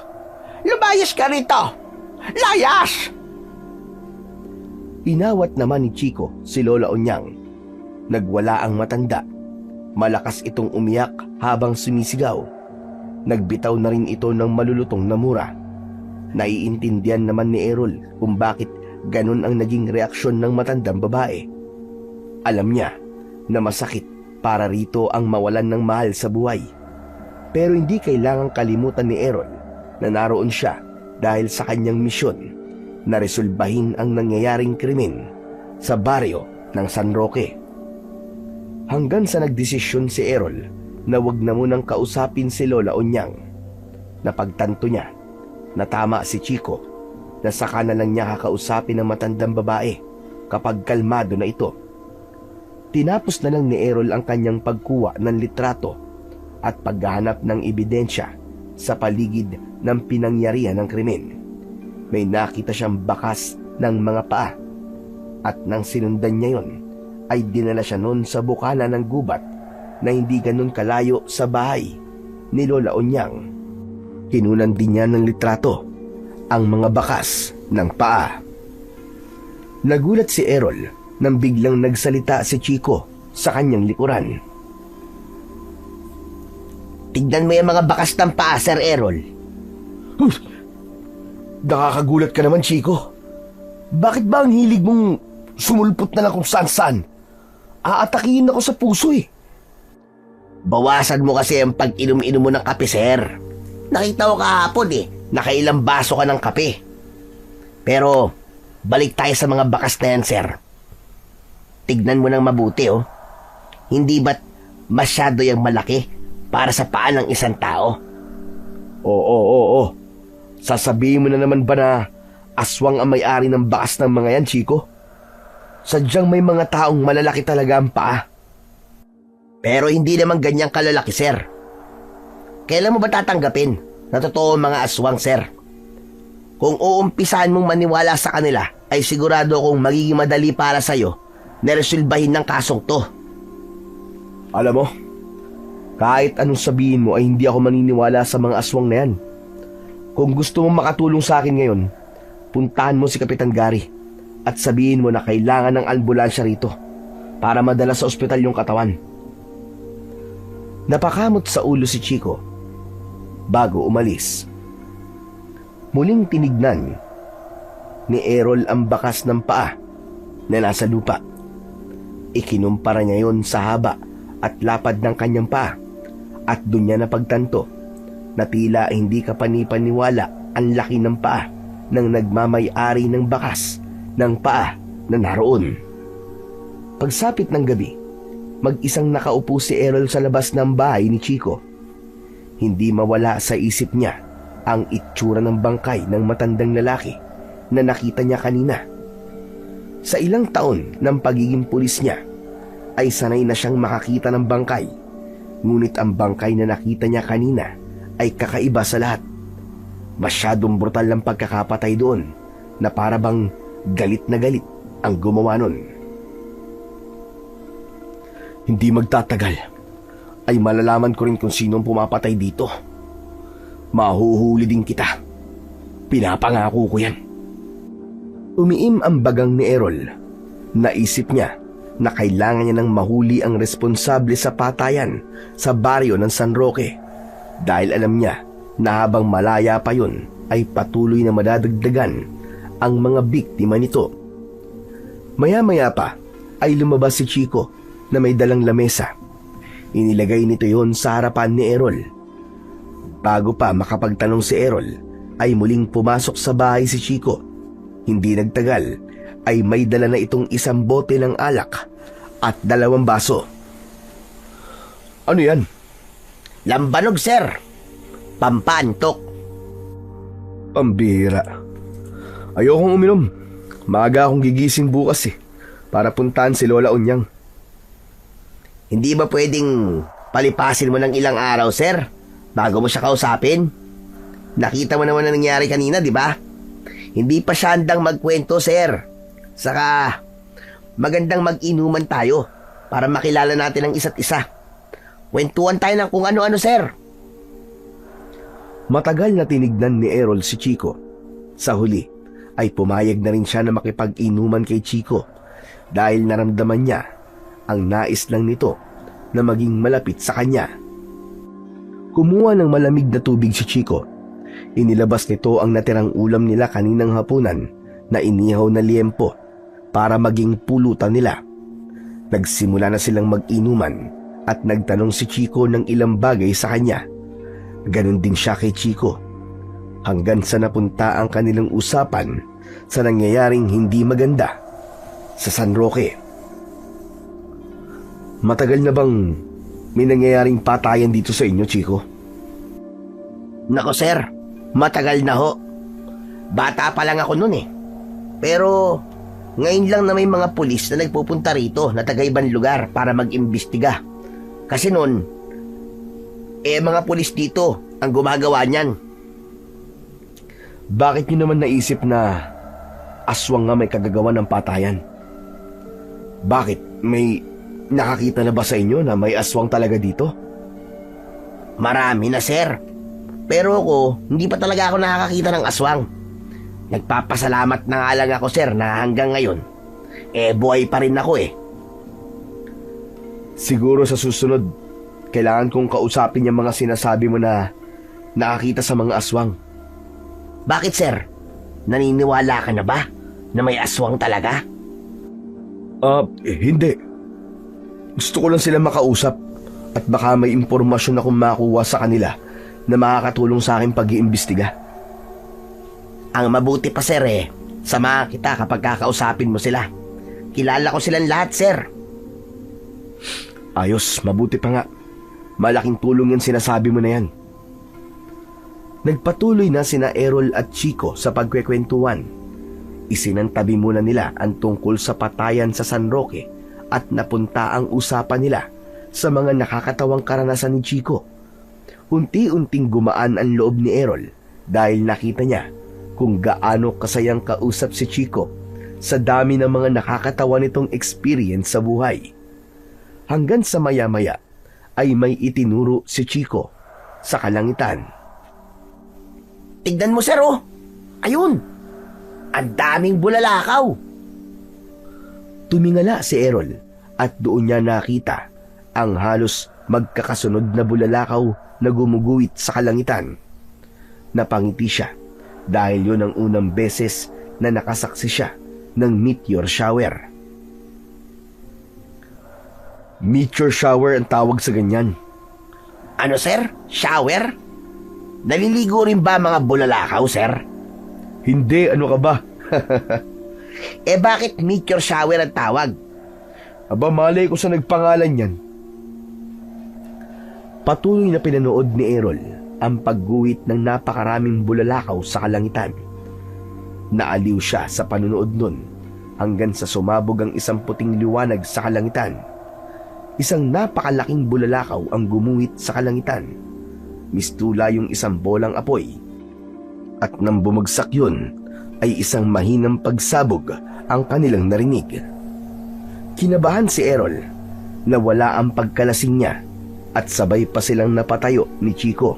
Lumayas ka rito. Layas! Inawat naman ni Chico si Lola Onyang. Nagwala ang matanda. Malakas itong umiyak habang sumisigaw. Nagbitaw na rin ito ng malulutong na mura. Naiintindihan naman ni Errol kung bakit ganun ang naging reaksyon ng matandang babae. Alam niya na masakit para rito ang mawalan ng mahal sa buhay. Pero hindi kailangang kalimutan ni Errol na naroon siya dahil sa kanyang misyon na resolbahin ang nangyayaring krimen sa baryo ng San Roque. Hanggang sa nagdesisyon si Errol na wag na munang kausapin si Lola Onyang. Napagtanto niya na tama si Chico na saka na lang niya kakausapin ng matandang babae kapag kalmado na ito. Tinapos na lang ni Errol ang kanyang pagkuha ng litrato at paghahanap ng ebidensya sa paligid ng pinangyarihan ng krimen. May nakita siyang bakas ng mga paa at nang sinundan niya yon ay dinala siya noon sa bukana ng gubat na hindi ganun kalayo sa bahay ni Lola Onyang. Kinunan din niya ng litrato ang mga bakas ng paa. Nagulat si Errol nang biglang nagsalita si Chico sa kanyang likuran. Tignan mo yung mga bakas ng paa, Sir Errol. Nakakagulat ka naman, Chico. Bakit ba ang hilig mong sumulpot na lang kung saan-saan? Aatakihin ako sa puso eh. Bawasan mo kasi ang pag-inom-inom mo ng kape, Sir. Nakita ko kahapon nakailang baso ka ng kape. Pero, balik tayo sa mga bakas na yan, Sir. Tignan mo ng mabuti, Hindi ba't masyado yung malaki para sa paa ng isang tao? Oo. Sasabihin mo na naman ba na aswang ang may-ari ng bakas ng mga yan, Chico? Sadyang may mga taong malalaki talaga ang paa. Pero hindi naman ganyang kalalaki, Sir. Kailan mo ba tatanggapin na totoo ang mga aswang, Sir? Kung uumpisahan mong maniwala sa kanila, ay sigurado kong magiging madali para sa'yo na resolbahin ng kasong to. Alam mo, kahit anong sabihin mo ay hindi ako maniniwala sa mga aswang na yan. Kung gusto mong makatulong sa akin ngayon, puntahan mo si Kapitan Gary at sabihin mo na kailangan ng ambulansya rito para madala sa ospital yung katawan. Napakamot sa ulo si Chico bago umalis. Muling tinignan ni Errol ang bakas ng paa na nasa lupa. Ikinumpara niya yon sa haba at lapad ng kanyang paa at doon niya napagtanto na tila hindi kapanipaniwala ang laki ng paa ng nagmamay-ari ng bakas ng paa na naroon. Pagsapit ng gabi, mag-isang nakaupo si Errol sa labas ng bahay ni Chico. Hindi mawala sa isip niya ang itsura ng bangkay ng matandang lalaki na nakita niya kanina. Sa ilang taon ng pagiging pulis niya, ay sanay na siyang makakita ng bangkay. Ngunit ang bangkay na nakita niya kanina ay kakaiba sa lahat. Masyadong brutal ang pagkakapatay doon na para bang galit na galit ang gumawa nun. Hindi magtatagal ay malalaman ko rin kung sino ang pumapatay dito. Mahuhuli din kita. Pinapangako ko yan. Umiim ang bagang ni Errol. Naisip niya na kailangan niya nang mahuli ang responsable sa patayan sa baryo ng San Roque dahil alam niya na habang malaya pa yun ay patuloy na madadagdagan ang mga biktima nito. Maya-maya pa ay lumabas si Chico na may dalang lamesa. Inilagay nito yon sa harapan ni Errol. Bago pa makapagtanong si Errol ay muling pumasok sa bahay si Chico. Hindi nagtagal ay may dala na itong isang bote ng alak at 2 baso. Ano yan? Lambanog, Sir. Pampantok. Pambihira. Ayokong uminom. Maaga akong gigising bukas para puntahan si Lola Onyang. Hindi ba pwedeng palipasin mo ng ilang araw, Sir, bago mo siya kausapin? Nakita mo naman na nangyari kanina, di ba? Hindi pa siya handang magkwento, Sir. Saka, magandang mag-inuman tayo para makilala natin ang isa't isa. Kwentuhan tayo ng kung ano-ano, Sir. Matagal na tinignan ni Errol si Chico. Sa huli, ay pumayag na rin siya na makipag-inuman kay Chico dahil naramdaman niya ang nais lang nito na maging malapit sa kanya. Kumuha ng malamig na tubig si Chico. Inilabas nito ang natirang ulam nila kaninang hapunan na inihaw na liempo para maging pulutan nila. Nagsimula na silang mag-inuman at nagtanong si Chico ng ilang bagay sa kanya. Ganon din siya kay Chico. hanggang sa napunta ang kanilang usapan sa nangyayaring hindi maganda sa San Roque. Matagal na bang may nangyayaring patayan dito sa inyo, Chico? Nako sir, matagal na ho. Bata pa lang ako nun eh. Pero ngayon lang na may mga pulis na nagpupunta rito na taga ibang lugar para mag-imbestiga. Kasi nun, mga pulis dito ang gumagawa niyan. Bakit nyo naman naisip na aswang nga may kagagawa ng patayan? Bakit? May nakakita na ba sa inyo na may aswang talaga dito? Marami na sir. Pero ako, hindi pa talaga ako nakakakita ng aswang. Nagpapasalamat na nga lang ako sir na hanggang ngayon, buhay pa rin ako eh. Siguro sa susunod, kailangan kong kausapin yung mga sinasabi mo na nakakita sa mga aswang. Bakit sir? Naniniwala ka na ba na may aswang talaga? Hindi. Gusto ko lang sila makausap at baka may impormasyon akong makuha sa kanila na makakatulong sa akin pag-iimbestiga. Ang mabuti pa sir samahan kita kapag kakausapin mo sila. Kilala ko silang lahat sir. Ayos, mabuti pa nga. Malaking tulong yung sinasabi mo na yan. Nagpatuloy na sina Errol at Chico sa pagkwekwentuhan. Isinantabi muna nila ang tungkol sa patayan sa San Roque at napunta ang usapan nila sa mga nakakatawang karanasan ni Chico. Unti-unting gumaan ang loob ni Errol dahil nakita niya kung gaano kasayang kausap si Chico sa dami ng mga nakakatawa nitong experience sa buhay. Hanggang sa maya-maya ay may itinuro si Chico sa kalangitan. Tignan mo sir Ayun! Ang daming bulalakaw! Tumingala si Errol at doon niya nakita ang halos magkakasunod na bulalakaw na gumuguhit sa kalangitan. Napangiti siya dahil yun ang unang beses na nakasaksi siya ng meteor shower. Meteor shower ang tawag sa ganyan. Ano sir? Shower? Naliligo rin ba mga bulalakaw sir? Hindi, ano ka ba? Bakit meteor shower ang tawag? Aba, malay ko sa nagpangalan yan. Patuloy na pinanood ni Errol ang pagguhit ng napakaraming bulalakaw sa kalangitan. Naaliw siya sa panunood nun hanggang sa sumabog ang isang puting liwanag sa kalangitan. Isang napakalaking bulalakaw ang gumuhit sa kalangitan. Mistula yung isang bolang apoy. At nang bumagsak yun, ay isang mahinang pagsabog ang kanilang narinig. Kinabahan si Errol na wala ang pagkalasing niya at sabay pa silang napatayo ni Chico.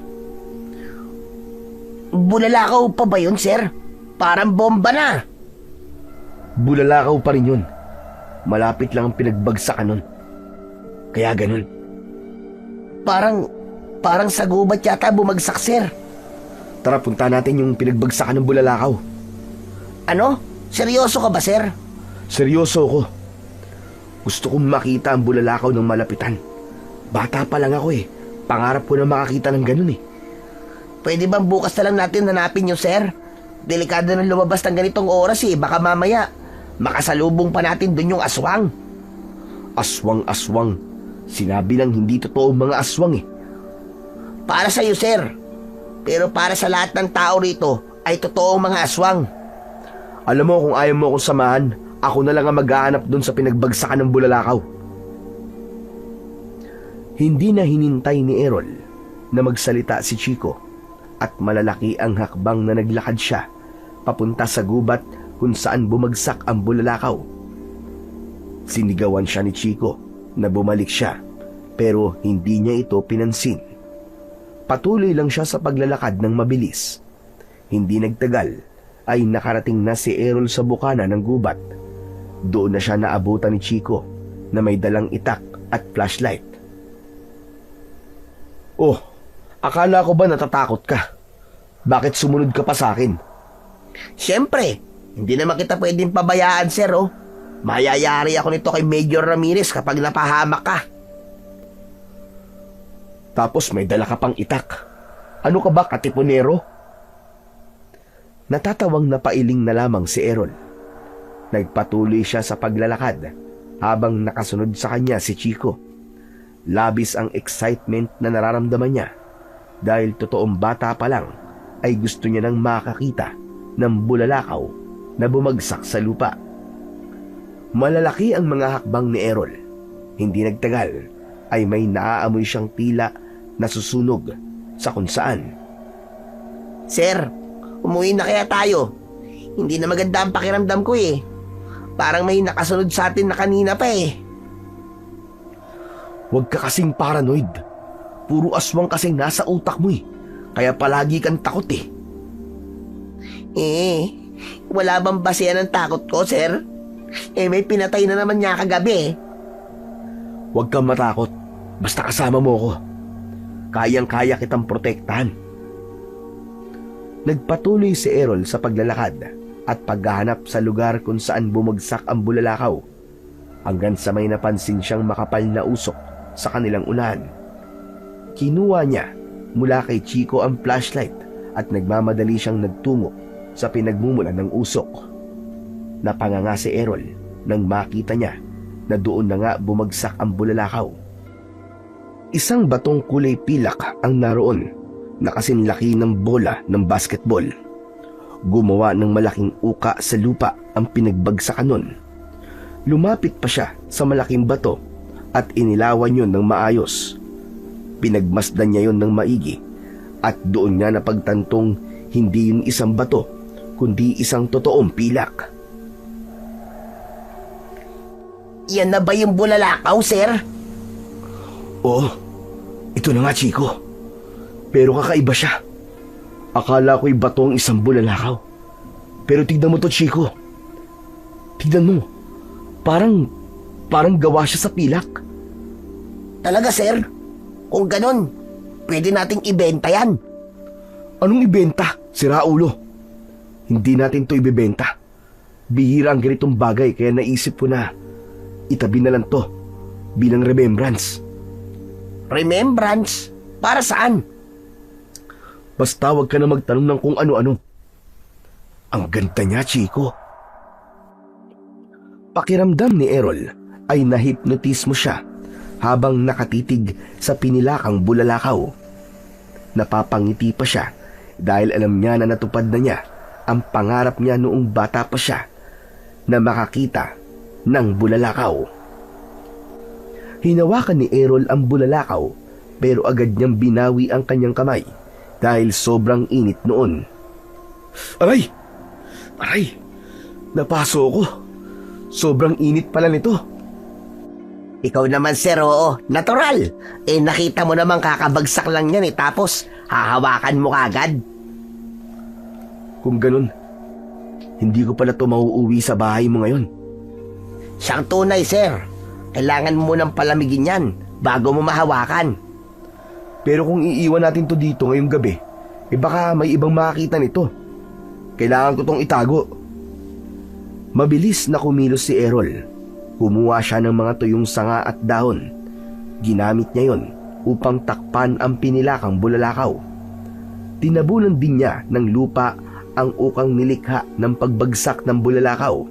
Bulalakaw pa ba yun sir? Parang bomba na! Bulalakaw pa rin yun. Malapit lang ang pinagbagsakan nun. Kaya ganun. Parang sa gubat yata bumagsak sir. Tara, punta natin yung pinagbagsakan ng bulalakaw. Ano? Seryoso ka ba sir? Seryoso ko. Gusto kong makita ang bulalakaw ng malapitan. Bata pa lang ako Pangarap ko na makakita ng ganun Pwede bang bukas na lang natin hanapin yun sir? Delikado na lumabas ng ganitong oras Baka mamaya makasalubong pa natin dun yung aswang. Aswang. Sinabi lang hindi totoo mga aswang Para sa'yo sir. Pero para sa lahat ng tao rito ay totoong mga aswang. Alam mo, kung ayaw mo akong samahan, ako na lang ang maghahanap dun sa pinagbagsakan ng bulalakaw. Hindi na hinintay ni Errol na magsalita si Chico at malalaki ang hakbang na naglakad siya papunta sa gubat kung saan bumagsak ang bulalakaw. Sinigawan siya ni Chico na bumalik siya pero hindi niya ito pinansin. Patuloy lang siya sa paglalakad ng mabilis. Hindi nagtagal ay nakarating na si Errol sa bukana ng gubat. Doon na siya naabutan ni Chico na may dalang itak at flashlight. Oh, akala ko ba natatakot ka? Bakit sumunod ka pa sa akin? Siyempre, hindi naman kita pwedeng pabayaan sir Mayayari ako nito kay Major Ramirez kapag napahamak ka. Tapos may dala ka pang itak. Ano ka ba, katipunero? Natatawang napailing na lamang si Errol. Nagpatuloy siya sa paglalakad habang nakasunod sa kanya si Chico. Labis ang excitement na nararamdaman niya dahil totoong bata pa lang ay gusto niya nang makakita ng bulalakaw na bumagsak sa lupa. Malalaki ang mga hakbang ni Errol. Hindi nagtagal ay may naaamoy siyang tila na susunog sa kung saan. Sir, umuwi na kaya tayo? Hindi na maganda ang pakiramdam ko eh. Parang may nakasunod sa atin na kanina pa eh. Huwag ka kasing paranoid. Puro aswang kasing nasa utak mo eh. Kaya palagi kang takot eh. Wala bang basehan ng takot ko, sir? May pinatay na naman niya kagabi eh. Huwag kang matakot. Basta kasama mo ko. Kayang-kaya kitang protektahan. Nagpatuloy si Errol sa paglalakad at paghahanap sa lugar kung saan bumagsak ang bulalakaw hanggang sa may napansin siyang makapal na usok sa kanilang unahan. Kinuha niya mula kay Chico ang flashlight at nagmamadali siyang nagtungo sa pinagmumulan ng usok. Napanganga si Errol nang makita niya na doon na nga bumagsak ang bulalakaw. Isang batong kulay pilak ang naroon na kasing laki ng bola ng basketball. Gumawa ng malaking uka sa lupa ang pinagbagsakan nun. Lumapit pa siya sa malaking bato at inilawan yun ng maayos. Pinagmasdan niya yun ng maigi at doon niya napagtantong hindi yun isang bato kundi isang totoong pilak. Yan na ba yung bulalakaw, sir? Oo, ito na nga Chico. Pero kakaiba siya. Akala ko'y bato ang isang bulalakaw. Pero tignan mo to Chico. Tignan mo. Parang gawa siya sa pilak. Talaga, sir? Kung ganon, pwede nating ibenta yan. Anong ibenta? Sira ulo. Hindi natin to ibebenta. Bihira ang ganitong bagay kaya naisip ko na itabi na lang to bilang remembrance. Remembrance? Para saan? Basta wag ka na magtanong ng kung ano-ano. Ang ganda niya, Chico. Pakiramdam ni Errol ay nahipnotismo siya habang nakatitig sa pinilakang bulalakaw. Napapangiti pa siya dahil alam niya na natupad na niya ang pangarap niya noong bata pa siya na makakita ng bulalakaw. Hinawakan ni Errol ang bulalakaw pero agad niyang binawi ang kanyang kamay dahil sobrang init noon. Aray! Aray! Napaso ko. Sobrang init pala nito. Ikaw naman, sir, oo. Natural. Nakita mo naman kakabagsak lang yan tapos hahawakan mo kagad. Kung ganun, hindi ko pala ito mauuwi sa bahay mo ngayon. Siyang tunay, sir. Kailangan mo munang palamigin yan bago mo mahawakan. Pero kung iiwan natin to dito ngayong gabi, baka may ibang makakita nito. Kailangan ko tong itago. Mabilis na kumilos si Errol. Kumuha siya ng mga tuyong sanga at dahon. Ginamit niya yon upang takpan ang pinilakang bulalakaw. Tinabunan din niya ng lupa ang ukang nilikha ng pagbagsak ng bulalakaw.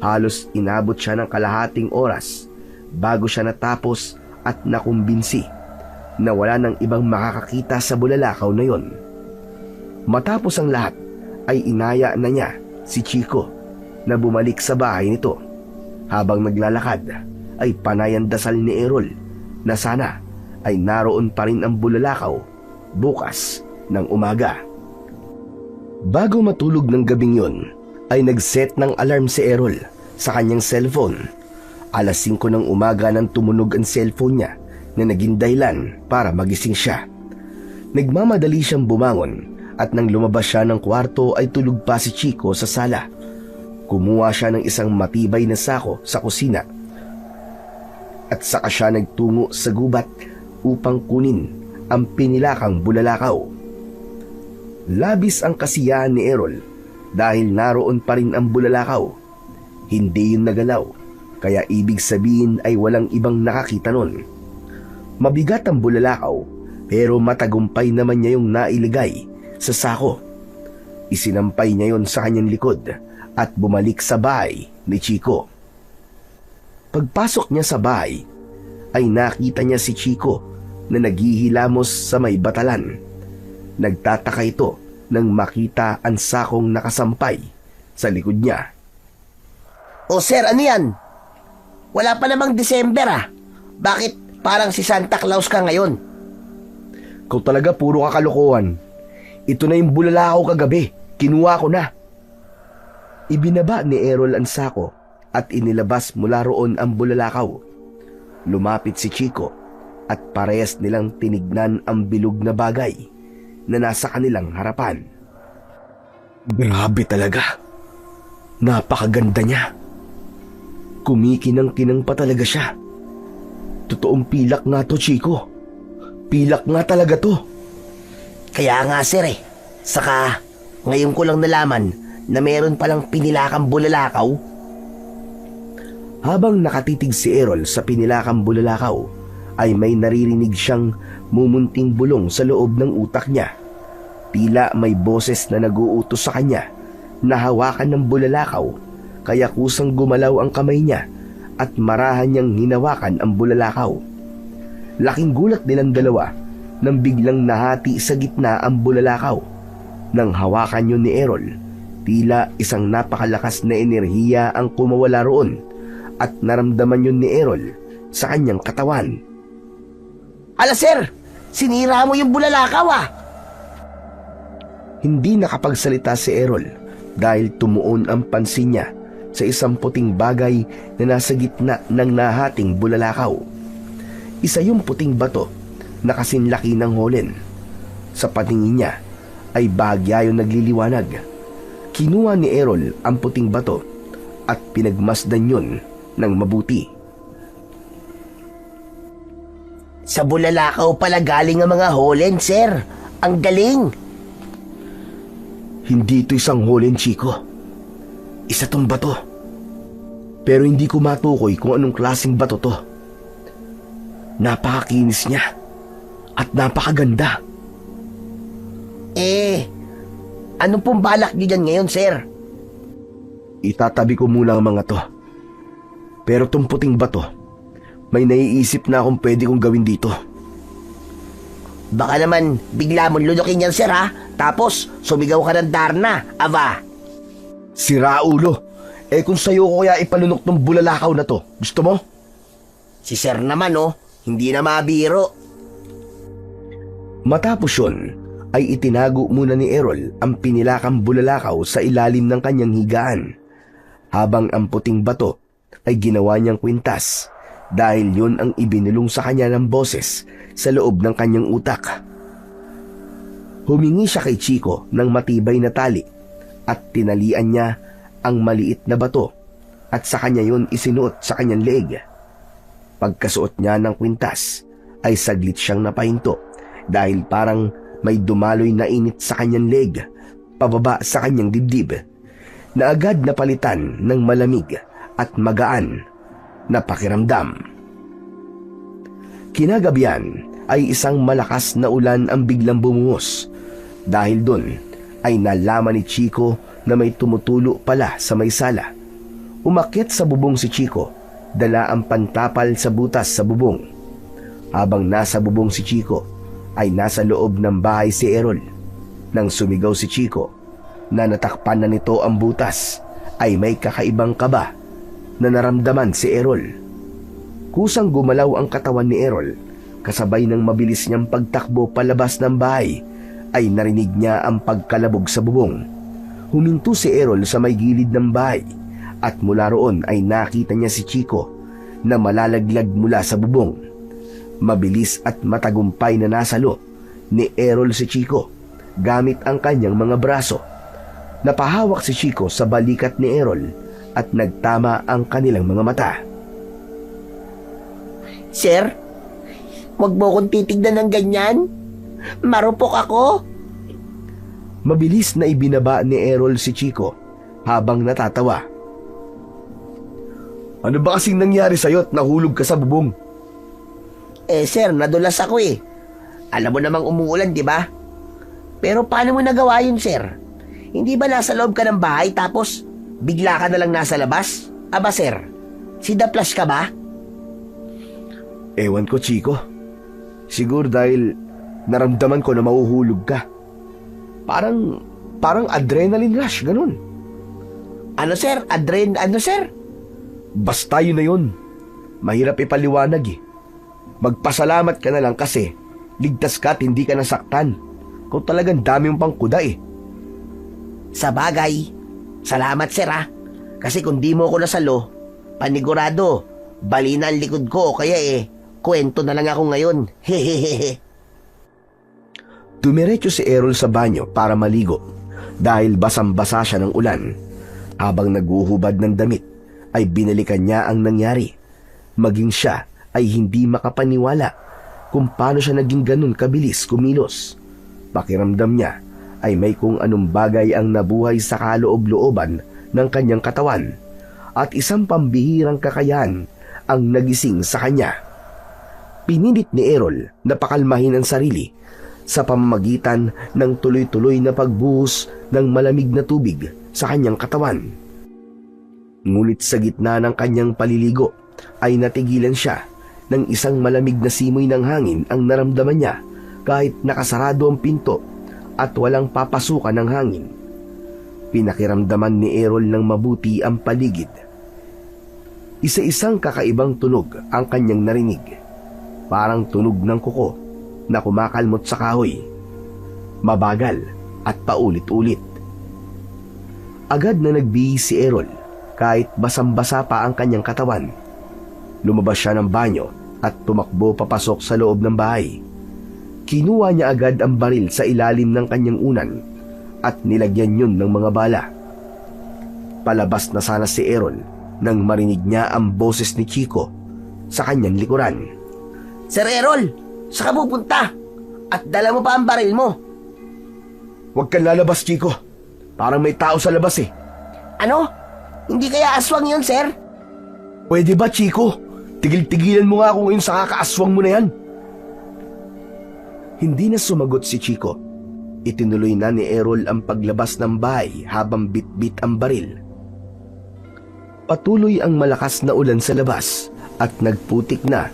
Halos inabot siya ng kalahating oras bago siya natapos at nakumbinsi na wala ng ibang makakakita sa bulalakaw na yon. Matapos ang lahat ay inaya na niya si Chico na bumalik sa bahay nito. Habang naglalakad ay panay ang dasal ni Errol na sana ay naroon pa rin ang bulalakaw bukas ng umaga. Bago matulog ng gabing yon ay nagset ng alarm si Errol sa kanyang cellphone. Alas 5 ng umaga nang tumunog ang cellphone niya na naging dahilan para magising siya. Nagmamadali siyang bumangon at nang lumabas siya ng kwarto ay tulog pa si Chico sa sala. Kumuha siya ng isang matibay na sako sa kusina at saka siya nagtungo sa gubat upang kunin ang pinilakang bulalakaw. Labis ang kasiyahan ni Errol dahil naroon pa rin ang bulalakaw. Hindi yun nagalaw, kaya ibig sabihin ay walang ibang nakakita nun. Mabigat ang bulalakaw pero matagumpay naman niya yung nailigay sa sako. Isinampay niya yon sa kanyang likod at bumalik sa bahay ni Chico. Pagpasok niya sa bahay, ay nakita niya si Chico na naghihilamos sa may batalan. Nagtataka ito nang makita ang sakong nakasampay sa likod niya. O sir, ano yan? Wala pa namang December ah. Bakit parang si Santa Claus ka ngayon? Kau talaga puro kakalokohan. Ito na yung bulalakaw kagabi. Kinuha ko na. Ibinaba ni Errol ang sako at inilabas mula roon ang bulalakaw. Lumapit si Chico at parehas nilang tinignan ang bilog na bagay na nasa kanilang harapan. Grabe talaga. Napakaganda niya. Kumikinang-kinang pa talaga siya. Totoong pilak nga to, Chico. Pilak nga talaga to. Kaya nga sir eh. Saka ngayon ko lang nalaman na meron palang pinilakang bulalakaw. Habang nakatitig si Errol sa pinilakang bulalakaw, ay may naririnig siyang mumunting bulong sa loob ng utak niya. Tila may boses na nag-uutos sa kanya na hawakan ng bulalakaw, kaya kusang gumalaw ang kamay niya at marahan niyang hinawakan ang bulalakaw. Laking gulat nilang dalawa nang biglang nahati sa gitna ang bulalakaw. Nang hawakan yun ni Errol, tila isang napakalakas na enerhiya ang kumawala roon at naramdaman yun ni Errol sa kanyang katawan. Ala sir, sinira mo yung bulalakaw ah. Hindi nakapagsalita si Errol dahil tumuon ang pansin niya sa isang puting bagay na nasa gitna ng nahating bulalakaw. Isa yung puting bato na kasinlaki ng holen. Sa patingin niya ay bahagya yung nagliliwanag. Kinuha ni Errol ang puting bato at pinagmasdan yun ng mabuti. Sa bulalakaw pala galing ang mga holen sir. Ang galing. Hindi ito isang holen, Chico. Isa tong bato. Pero hindi ko matukoy kung anong klaseng bato to. Napakakinis niya at napakaganda. Ano pong balak niyo dyan ngayon sir? Itatabi ko muna ang mga to. Pero tong puting bato, may naiisip na akong pwede kong gawin dito. Baka naman bigla mong lulukin yan sir ha. Tapos sumigaw ka ng Darna, aba. Si Raulo, kung sa'yo ko kaya ipalunok tong bulalakaw na to, gusto mo? Si sir naman oh, hindi na mabiro. Matapos yun, ay itinago muna ni Errol ang pinilakang bulalakaw sa ilalim ng kanyang higaan, habang ang puting bato ay ginawa niyang kwintas dahil yun ang ibinulong sa kanya ng boses sa loob ng kanyang utak. Humingi siya kay Chico ng matibay na tali at tinalian niya ang maliit na bato at sa kanya yun isinuot sa kanyang leeg. Pagkasuot niya ng kwintas ay saglit siyang napahinto dahil parang may dumaloy na init sa kanyang leeg pababa sa kanyang dibdib na agad napalitan ng malamig at magaan na pakiramdam. Kinagabihan ay isang malakas na ulan ang biglang bumuhos. Dahil doon ay nalaman ni Chico na may tumutulo pala sa may sala. Umakyat sa bubong si Chico, dala ang pantapal sa butas sa bubong. Habang nasa bubong si Chico, ay nasa loob ng bahay si Errol. Nang sumigaw si Chico na natakpan na nito ang butas, ay may kakaibang kaba na naramdaman si Errol. Kusang gumalaw ang katawan ni Errol, kasabay ng mabilis niyang pagtakbo palabas ng bahay, ay narinig niya ang pagkalabog sa bubong. Huminto si Errol sa may gilid ng bahay at mula roon ay nakita niya si Chico na malalaglag mula sa bubong. Mabilis at matagumpay na nasalo ni Errol si Chico gamit ang kanyang mga braso. Napahawak si Chico sa balikat ni Errol at nagtama ang kanilang mga mata. Sir, wag mo kong titignan ng ganyan. Marupok ako. Mabilis na ibinaba ni Errol si Chico habang natatawa. Ano ba kasing nangyari sa'yo at nahulog ka sa bubong? Sir, nadulas ako eh. Alam mo namang umuulan, di ba? Pero paano mo nagawa yun, sir? Hindi ba nasa loob ka ng bahay tapos bigla ka na lang nasa labas? Aba sir, si Daplas ka ba? Ewan ko, Chico. Siguro dahil naramdaman ko na mahuhulog ka. Parang adrenaline rush, ganun. Ano sir? Ano sir? Basta yun na yun. Mahirap ipaliwanag eh. Magpasalamat ka na lang kasi ligtas ka at hindi ka nasaktan. Kung talagang dami mong pang kuda eh. Sa bagay, salamat sir ha. Kasi kung di mo ako nasalo, panigurado, bali na ang likod ko o kaya kwento na lang ako ngayon. Hehehehe. Dumiretso si Errol sa banyo para maligo dahil basang-basa siya ng ulan. Habang naguhubad ng damit, ay binalikan niya ang nangyari. Maging siya ay hindi makapaniwala kung paano siya naging ganun kabilis kumilos. Pakiramdam niya ay may kung anong bagay ang nabuhay sa kaloob-looban ng kanyang katawan at isang pambihirang kakayahan ang nagising sa kanya. Pinilit ni Errol na pakalmahin ang sarili sa pamamagitan ng tuloy-tuloy na pagbuhos ng malamig na tubig sa kanyang katawan. Ngunit sa gitna ng kanyang paliligo ay natigilan siya ng isang malamig na simoy ng hangin ang naramdaman niya kahit nakasarado ang pinto at walang papasukan ng hangin. Pinakiramdaman ni Errol ng mabuti ang paligid. Isa-isang kakaibang tunog ang kanyang narinig. Parang tunog ng kuko na kumakalmot sa kahoy. Mabagal at paulit-ulit. Agad na nagbihis si Errol kahit basang-basa pa ang kanyang katawan. Lumabas siya ng banyo at tumakbo papasok sa loob ng bahay. Kinuha niya agad ang baril sa ilalim ng kanyang unan at nilagyan yun ng mga bala. Palabas na sana si Errol nang marinig niya ang boses ni Chico sa kanyang likuran. Sir Errol, saan ka pupunta? At dala mo pa ang baril mo. Huwag kang lalabas, Chico. Parang may tao sa labas eh. Ano? Hindi kaya aswang yun, sir? Pwede ba, Chico? Tigil-tigilan mo nga kung yun sa kakaaswang mo na yan. Hindi na sumagot si Chico. Itinuloy na ni Errol ang paglabas ng bahay habang bit-bit ang baril. Patuloy ang malakas na ulan sa labas at nagputik na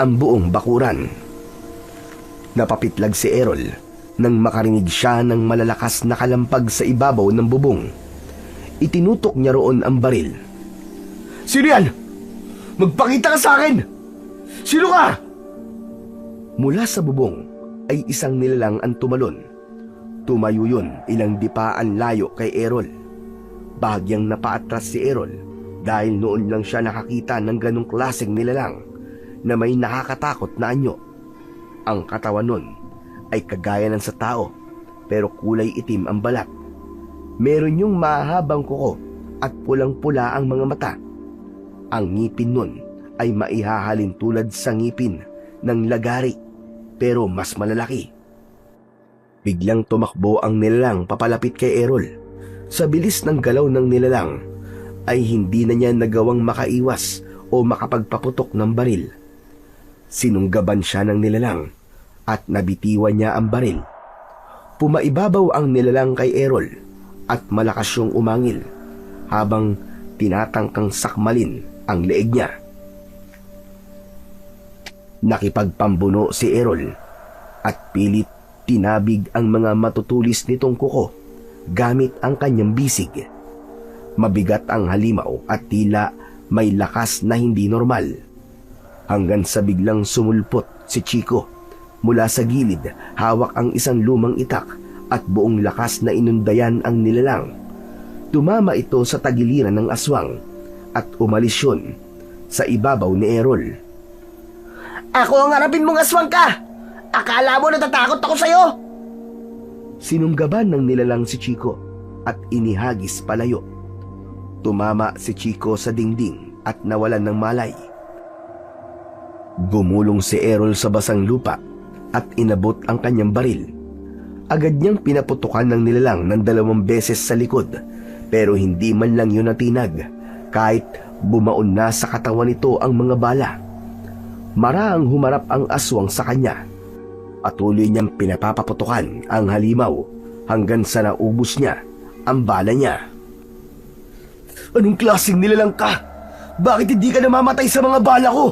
ang buong bakuran. Napapitlag si Errol nang makarinig siya ng malalakas na kalampag sa ibabaw ng bubong. Itinutok niya roon ang baril. Sino yan? Magpakita ka sa akin! Sino ka? Mula sa bubong ay isang nilalang ang tumalon. Tumayo yun ilang dipaan layo kay Errol. Bahagyang napaatras si Errol dahil noon lang siya nakakita ng ganong klaseng nilalang na may nakakatakot na anyo. Ang katawan nun ay kagaya ng sa tao pero kulay itim ang balat. Meron yung mahabang kuko at pulang-pula ang mga mata. Ang ngipin nun ay maihahalin tulad sa ngipin ng lagari pero mas malalaki. Biglang tumakbo ang nilalang papalapit kay Errol. Sa bilis ng galaw ng nilalang ay hindi na niya nagawang makaiwas o makapagpaputok ng baril. Sinunggaban siya ng nilalang at nabitiwan niya ang baril. Pumaibabaw ang nilalang kay Errol at malakas siyang umangil habang tinatangkang sakmalin ang leeg niya. Nakipagpambuno si Errol at pilit tinabig ang mga matutulis nitong kuko gamit ang kanyang bisig. Mabigat ang halimaw at tila may lakas na hindi normal. Hanggang sa biglang sumulpot si Chico mula sa gilid, hawak ang isang lumang itak at buong lakas na inundayan ang nilalang. Tumama ito sa tagiliran ng aswang at umalis yun sa ibabaw ni Errol. Ako ang harapin mong aswang ka! Akala mo natatakot ako sa'yo? Sinunggaban ng nilalang si Chico at inihagis palayo. Tumama si Chico sa dingding at nawalan ng malay. Gumulong si Errol sa basang lupa at inabot ang kanyang baril. Agad niyang pinaputukan ng nilalang ng 2 beses sa likod pero hindi man lang yun natinag kahit bumaon na sa katawan nito ang mga bala. Maraang humarap ang aswang sa kanya. Patuloy niyang pinapapaputukan ang halimaw hanggang sa naubos niya ang bala niya. Anong klaseng nilalang ka? Bakit hindi ka namamatay sa mga bala ko?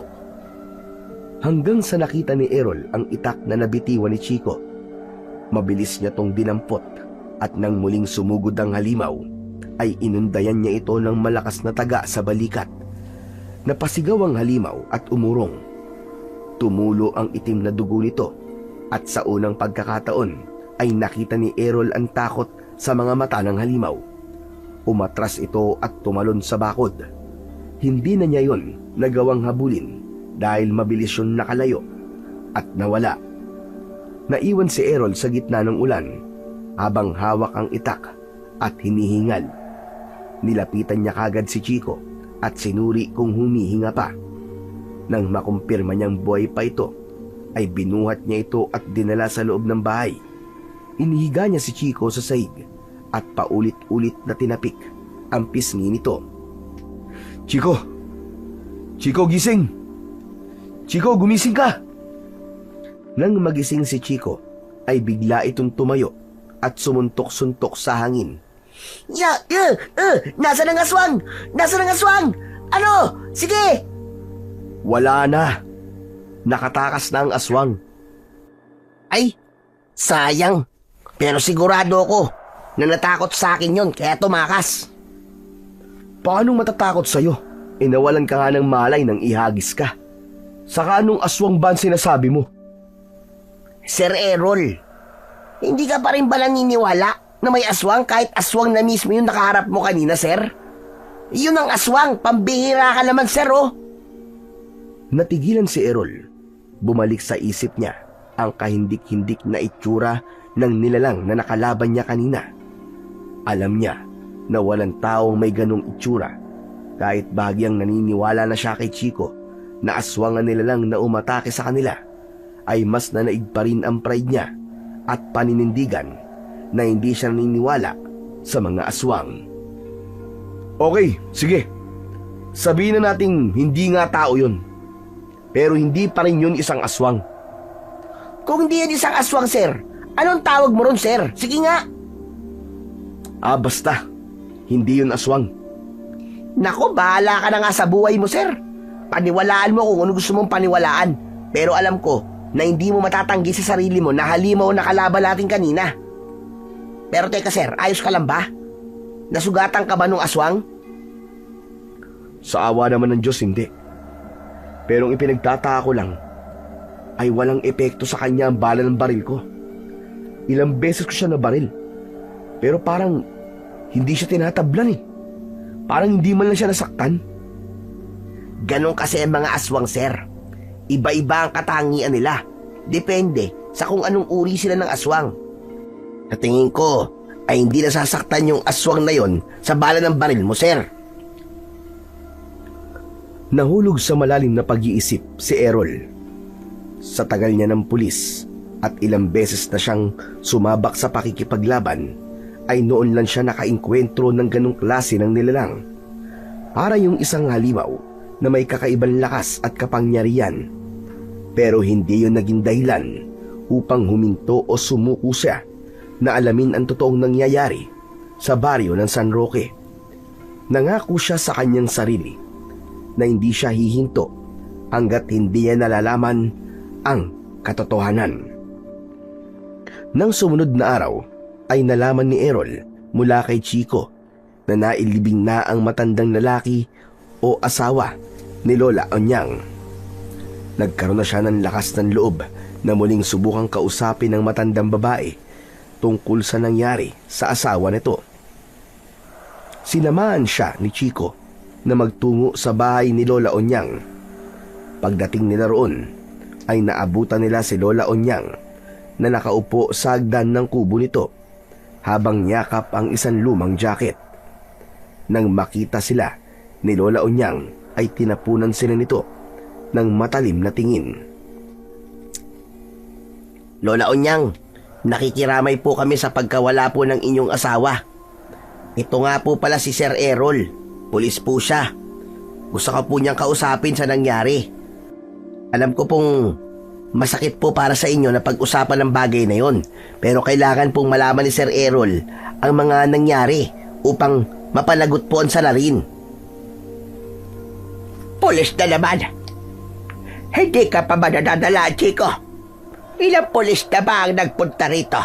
Hanggang sa nakita ni Errol ang itak na nabitiwan ni Chico. Mabilis niya tong dinampot at nang muling sumugod ang halimaw, ay inundayan niya ito ng malakas na taga sa balikat. Napasigaw ang halimaw at umurong. Tumulo ang itim na dugo nito at sa unang pagkakataon ay nakita ni Errol ang takot sa mga mata ng halimaw. Umatras ito at tumalon sa bakod. Hindi na niya yon nagawang habulin dahil mabilis yun nakalayo at nawala. Naiwan si Errol sa gitna ng ulan habang hawak ang itak at hinihingal. Nilapitan niya kagad si Chico at sinuri kung humihinga pa. Nang makumpirma niyang buhay pa ito, ay binuhat niya ito at dinala sa loob ng bahay. Inihiga niya si Chico sa sahig at paulit-ulit na tinapik ang pisngi nito. Chico! Chico, gising! Chico, gumising ka! Nang magising si Chico, ay bigla itong tumayo at sumuntok-suntok sa hangin. Nasaan ang aswang? Nasaan ang aswang? Ano? Sige! Wala na. Nakatakas na ang aswang. Ay, sayang. Pero sigurado ako na natakot sa akin yon kaya tumakas. Paano matatakot sa'yo? Nawalan ka nga ng malay nang ihagis ka. Saka anong aswang ba ang sinasabi mo? Sir Errol, hindi ka pa rin ba naniniwala na may aswang kahit aswang na mismo yung nakaharap mo kanina, sir? Yun ang aswang, pambihira ka naman, sir, oh. Natigilan si Errol. Bumalik sa isip niya ang kahindik-hindik na itsura ng nilalang na nakalaban niya kanina. Alam niya na walang taong may ganong itsura, kahit bahagyang naniniwala na siya kay Chico na aswang ang nilalang na umatake sa kanila, ay mas nanaig pa rin ang pride niya at paninindigan na hindi siya naniniwala sa mga aswang. Okay, sige. Sabihin na nating hindi nga tao yun. Pero hindi pa rin yun isang aswang. Kung hindi yan isang aswang, sir, anong tawag mo ron, sir? Sige nga. Basta. Hindi yun aswang. Nako, bahala ka na nga sa buhay mo, sir. Paniwalaan mo kung ano gusto mong paniwalaan. Pero alam ko na hindi mo matatanggi sa sarili mo na halimaw na kalaban natin kanina. Pero teka, sir, ayos ka lang ba? Nasugatan ka ba nung aswang? Sa awa naman ng Diyos, hindi. Pero ang ipinagtataka ko lang ay walang epekto sa kanya ang bala ng baril ko. Ilang beses ko siya nabaril. Pero parang hindi siya tinatablan eh. Parang hindi man lang siya nasaktan. Ganon kasi ang mga aswang, sir. Iba-iba ang katangian nila. Depende sa kung anong uri sila ng aswang. Sa tingin ko ay hindi nasasaktan yung aswang na yon sa bala ng baril mo, sir. Nahulog sa malalim na pag-iisip si Errol. Sa tagal niya ng pulis at ilang beses na siyang sumabak sa pakikipaglaban, ay noon lang siya nakainkwentro ng ganong klase ng nilalang. Para yung isang halimaw na may kakaibang lakas at kapangyarihan. Pero hindi yun naging dahilan upang huminto o sumuko siya na alamin ang totoong nangyayari sa baryo ng San Roque. Nangako siya sa kanyang sarili na hindi siya hihinto hanggat hindi niya nalalaman ang katotohanan. Nang sumunod na araw, ay nalaman ni Errol mula kay Chico na nailibing na ang matandang lalaki o asawa ni Lola Onyang. Nagkaroon na siya ng lakas ng loob na muling subukang kausapin ng matandang babae tungkol sa nangyari sa asawa nito. Sinamahan siya ni Chico na magtungo sa bahay ni Lola Onyang. Pagdating nila roon, ay naabutan nila si Lola Onyang na nakaupo sa hagdan ng kubo nito habang yakap ang isang lumang jacket. Nang makita sila ni Lola Onyang, ay tinapunan sila nito ng matalim na tingin. Lola Onyang, nakikiramay po kami sa pagkawala po ng inyong asawa. Ito nga po pala si Sir Errol. Pulis po siya. Gusto ka po niyang kausapin sa nangyari. Alam ko pong masakit po para sa inyo na pag-usapan ng bagay na yon. Pero kailangan pong malaman ni Sir Errol ang mga nangyari upang mapalagot po ang salarin. Pulis na naman. Hindi ka pa ba nadadala, Chico? Ilang pulis na ba ang nagpunta rito?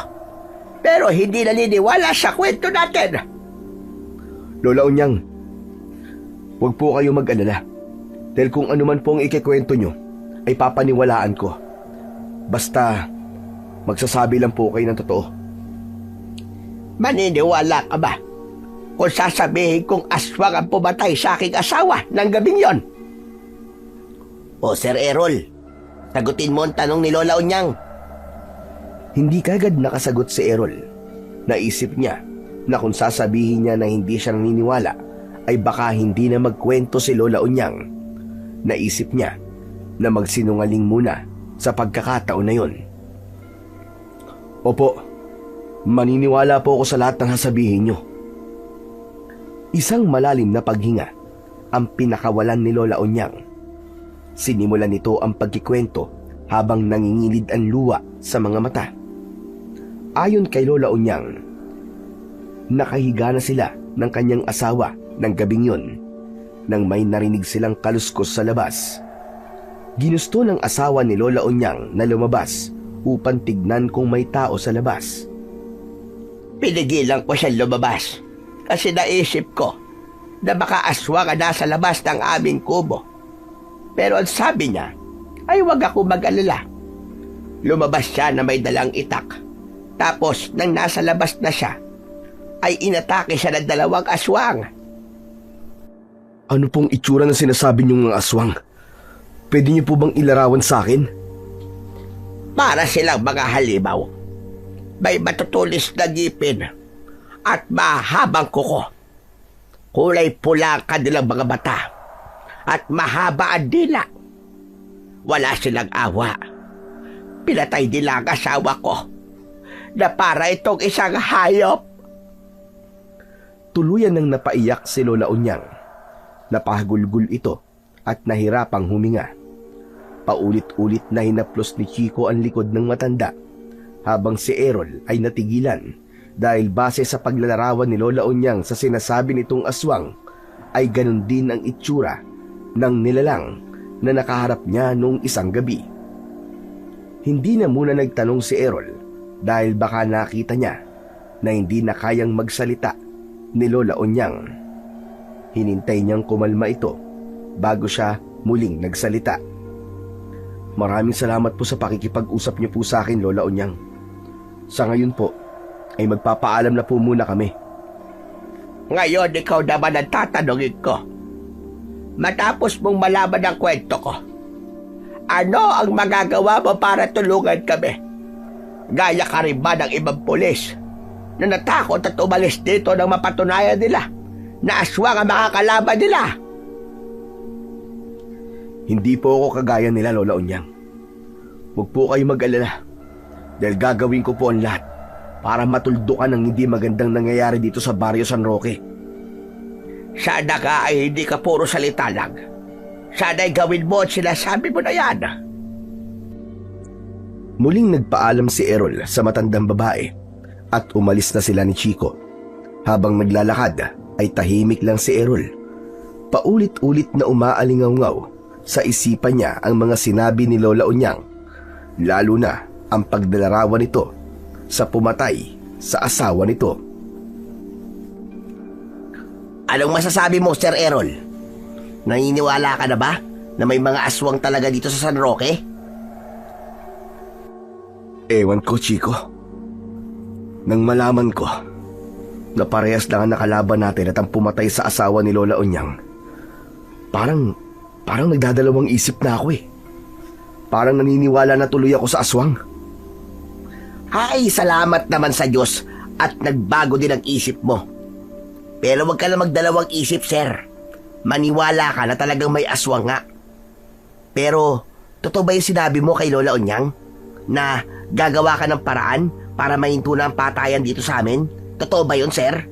Pero hindi naniniwala sa kwento natin. Lola Unyang, huwag po kayo mag-alala. Dahil kung ano man po ang ikikwento nyo, ay papaniwalaan ko. Basta, magsasabi lang po kayo ng totoo. Maniniwala ka ba kung sasabihin kong aswang ang pumatay sa aking asawa ng gabing yon? O Sir Errol, sagutin mo ang tanong ni Lola Unyang. Hindi kagad nakasagot si Errol. Naisip niya na kung sasabihin niya na hindi siya naniniwala, ay baka hindi na magkwento si Lola Unyang. Naisip niya na magsinungaling muna sa pagkakataon na yon. Opo, maniniwala po ako sa lahat ng sasabihin nyo. Isang malalim na paghinga ang pinakawalan ni Lola Unyang. Sinimulan nito ang pagkikwento habang nangingilid ang luha sa mga mata. Ayon kay Lola Unyang, nakahiga na sila ng kanyang asawa ng gabing yun nang may narinig silang kaluskos sa labas. Ginusto ng asawa ni Lola Unyang na lumabas upang tignan kung may tao sa labas. Pinigilan ko siya lumabas kasi naisip ko na baka aswang ang nasa labas ng aming kubo. Pero ang sabi niya ay wag ako mag-alala. Lumabas siya na may dalang itak. Tapos nang nasa labas na siya, ay inatake siya ng 2 aswang. Ano pong itsura ng sinasabi niyong mga aswang? Pwede niyo po bang ilarawan sa akin? Para silang mga halimaw. May matutulis na ngipin at mahabang kuko. Kulay pula ang kanilang mga mata at mahaba ang dila. Wala silang awa. Pinatay nila ang asawa ko na para itong isang hayop. Tuluyan nang napaiyak si Lola Unyang. Napahagulgul ito at nahirapang huminga. Paulit-ulit na hinaplos ni Chico ang likod ng matanda habang si Errol ay natigilan dahil base sa paglalarawan ni Lola Unyang sa sinasabi nitong aswang ay ganun din ang itsura ng nilalang na nakaharap niya noong isang gabi. Hindi na muna nagtanong si Errol dahil baka nakita niya na hindi na kayang magsalita ni Lola Unyang. Hinintay niyang kumalma ito bago siya muling nagsalita. Maraming salamat po sa pakikipag-usap niyo po sa akin, Lola Unyang. Sa ngayon po, ay magpapaalam na po muna kami. Ngayon ikaw naman ang tatanungin ko. Matapos mong malaman ang kwento ko, ano ang magagawa mo para tulungan kami? Gaya ka rin ba ng ibang pulis na natakot at umalis dito nang mapatunayan nila na aswang ang makakalaban nila? Hindi po ako kagaya nila, Lola Unyang. Huwag po kayo mag-alala dahil gagawin ko po ang lahat para matuldukan ang hindi magandang nangyayari dito sa Barrio San Roque. Sana ka ay hindi ka puro salita lang. Sana ay gawin mo at sinasabi mo na yan. Muling nagpaalam si Errol sa matandang babae at umalis na sila ni Chico. Habang naglalakad ay tahimik lang si Errol. Paulit-ulit na umaalingaw-ngaw sa isipan niya ang mga sinabi ni Lola Unyang, lalo na ang paglalarawan nito sa pumatay sa asawa nito. Anong masasabi mo, Sir Errol? Naniniwala ka na ba na may mga aswang talaga dito sa San Roque? Ewan ko, Chico. Nang malaman ko na parehas lang ang nakalaban natin at ang pumatay sa asawa ni Lola Unyang, parang nagdadalawang isip na ako eh. Parang naniniwala na tuloy ako sa aswang. Ay, salamat naman sa Diyos at nagbago din ang isip mo. Pero wag ka na magdalawang isip, sir. Maniwala ka na talagang may aswang nga. Pero, totoo ba yung sinabi mo kay Lola Unyang na gagawa ka ng paraan para mahinto na ang patayan dito sa amin? Totoo ba yun, sir?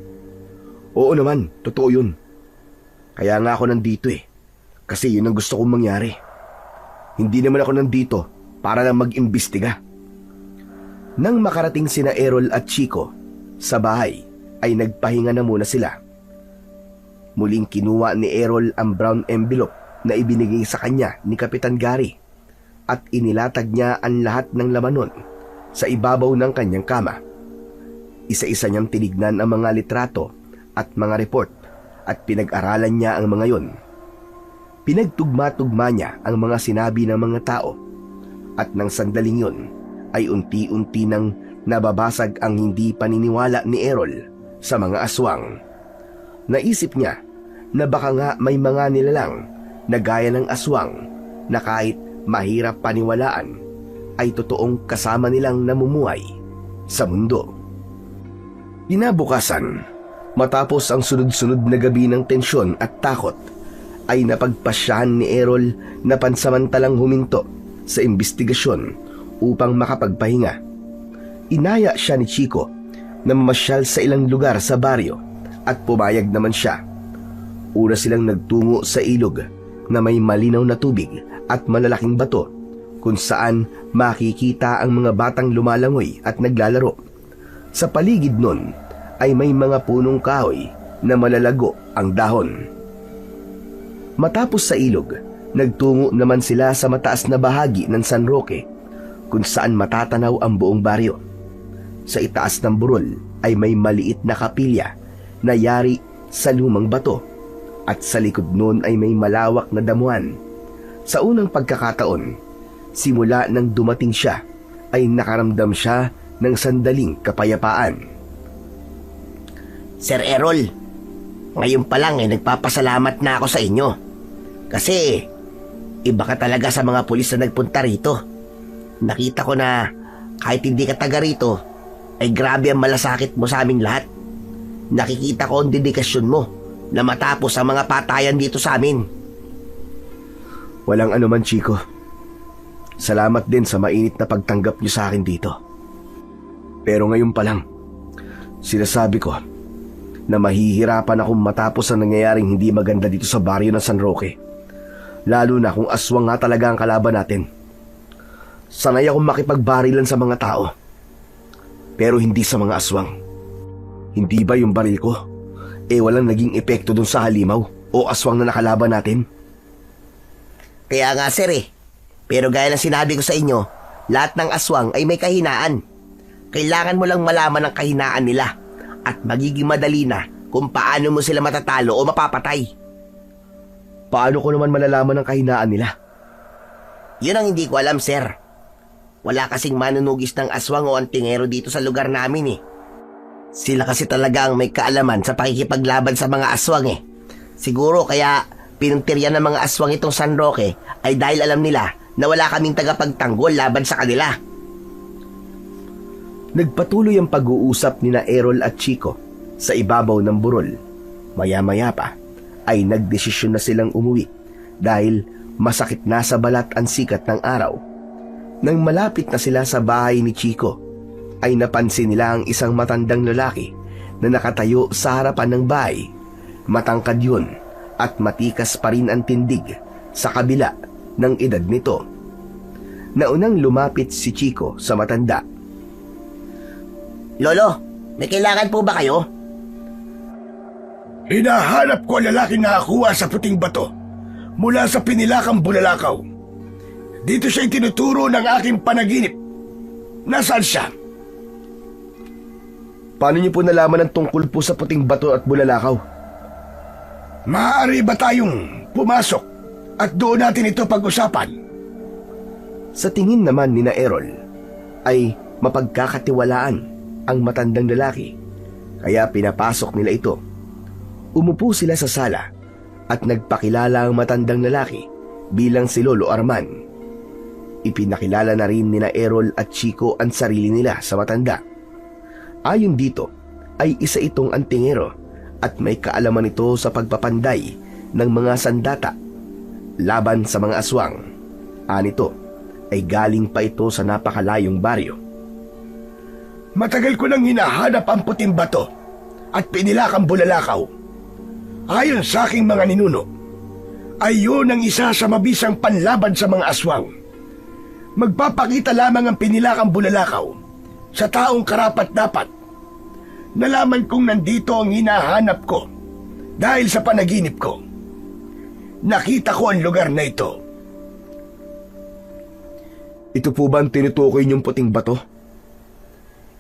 Oo naman, totoo yun. Kaya nga ako nandito eh. Kasi yun ang gusto kong mangyari. Hindi naman ako nandito para lang mag-imbestiga. Nang makarating sina Errol at Chico sa bahay, ay nagpahinga na muna sila. Muling kinuha ni Errol ang brown envelope na ibinigay sa kanya ni Kapitan Gary at inilatag niya ang lahat ng laman nun sa ibabaw ng kanyang kama. Isa-isa niyang tinignan ang mga litrato at mga report at pinag-aralan niya ang mga yon. Pinagtugma-tugma niya ang mga sinabi ng mga tao at nang sandaling yon ay unti-unti nang nababasag ang hindi paniniwala ni Errol sa mga aswang. Naisip niya na baka nga may mga nilalang na gaya ng aswang na kahit mahirap paniwalaan ay totoong kasama nilang namumuhay sa mundo. Kinabukasan, matapos ang sunod-sunod na gabi ng tensyon at takot, ay napagpasyahan ni Errol na pansamantalang huminto sa imbestigasyon upang makapagpahinga. Inaya siya ni Chico na mamasyal sa ilang lugar sa baryo at pumayag naman siya. Una silang nagtungo sa ilog na may malinaw na tubig at malalaking bato kung saan makikita ang mga batang lumalangoy at naglalaro. Sa paligid nun ay may mga punong kahoy na malalago ang dahon. Matapos sa ilog, nagtungo naman sila sa mataas na bahagi ng San Roque kung saan matatanaw ang buong baryo. Sa itaas ng burol ay may maliit na kapilya na yari sa lumang bato at sa likod nun ay may malawak na damuhan. Sa unang pagkakataon, simula nang dumating siya ay nakaramdam siya ng sandaling kapayapaan. Sir Errol, ngayon pa lang nagpapasalamat na ako sa inyo. Kasi iba ka talaga sa mga pulis na nagpunta rito. Nakita ko na kahit hindi ka taga rito, ay grabe ang malasakit mo sa aming lahat. Nakikita ko ang dedikasyon mo na matapos ang mga patayan dito sa amin. Walang anuman, Chico. Salamat din sa mainit na pagtanggap niyo sa akin dito. Pero ngayon pa lang, sinasabi ko na mahihirapan akong matapos ang nangyayaring hindi maganda dito sa baryo ng San Roque. Lalo na kung aswang nga talaga ang kalaban natin. Sanay akong makipagbarilan sa mga tao, pero hindi sa mga aswang. Hindi ba yung baril ko walang naging epekto dun sa halimaw o aswang na nakalaban natin? Kaya nga sir Pero gaya ng sinabi ko sa inyo, lahat ng aswang ay may kahinaan. Kailangan mo lang malaman ang kahinaan nila at magiging madali na kung paano mo sila matatalo o mapapatay. Paano ko naman malalaman ang kahinaan nila? Yun ang hindi ko alam, sir. Wala kasing manunugis ng aswang o antingero dito sa lugar namin Sila kasi talaga ang may kaalaman sa pakikipaglaban sa mga aswang Siguro kaya pinuntiryan ng mga aswang itong San Roque ay dahil alam nila na wala kaming tagapagtanggol laban sa kanila. Nagpatuloy ang pag-uusap nina Errol at Chico sa ibabaw ng burol. Maya-maya pa ay nagdesisyon na silang umuwi dahil masakit na sa balat ang sikat ng araw. Nang malapit na sila sa bahay ni Chico, ay napansin nila ang isang matandang lalaki na nakatayo sa harapan ng bahay. Matangkad yun at matikas pa rin ang tindig sa kabila ng edad nito. Naunang lumapit si Chico sa matanda. Lolo, may kailangan po ba kayo? Hinahanap ko ang lalaking nakakuha sa puting bato mula sa pinilakang Bulalakaw. Dito siya itinuturo ng aking panaginip. Nasaan siya? Paano niyo po nalaman ang tungkol po sa puting bato at Bulalakaw? Maaari ba tayong pumasok at doon natin ito pag-usapan? Sa tingin naman ni na Errol ay mapagkakatiwalaan ang matandang lalaki, kaya pinapasok nila ito. Umupo sila sa sala at nagpakilala ang matandang lalaki bilang si Lolo Arman. Ipinakilala na rin ni na Errol at Chico ang sarili nila sa matanda. Ayon dito ay isa itong antingero at may kaalaman ito sa pagpapanday ng mga sandata laban sa mga aswang. Anito ay galing pa ito sa napakalayong baryo. Matagal ko nang hinahanap ang puting bato at pinilakang Bulalakaw. Ayon sa aking mga ninuno, ay yun ang isa sa mabisang panlaban sa mga aswang. Magpapakita lamang ang pinilakang bulalakaw sa taong karapat-dapat. Nalaman kong nandito ang hinahanap ko dahil sa panaginip ko. Nakita ko ang lugar na ito. Ito po ba ang tinutukoy niyong puting bato?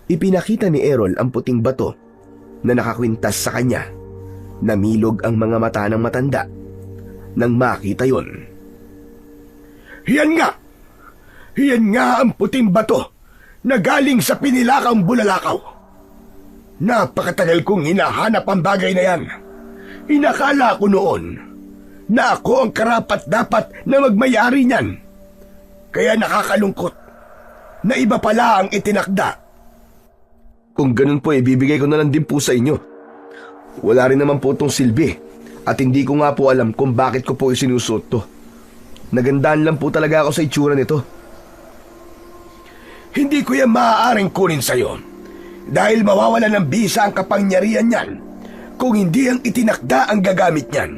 Ipinakita ni Errol ang puting bato na nakakwintas sa kanya. Namilog ang mga mata ng matanda nang makita yon. Yan nga! Yan nga ang puting bato na galing sa pinilakang bulalakaw. Napakatagal kong hinahanap ang bagay na yan. Inakala ko noon na ako ang karapat-dapat na magmayari niyan. Kaya nakakalungkot na iba pala ang itinakda. Kung ganun po, ibibigay ko na lang din po sa inyo. Wala rin naman po itong silbi at hindi ko nga po alam kung bakit ko po isinusuot to. Nagandaan lang po talaga ako sa itsura nito. Hindi ko yan maaaring kunin sa'yo dahil mawawala ng bisa ang kapangyarihan niyan kung hindi ang itinakda ang gagamit niyan.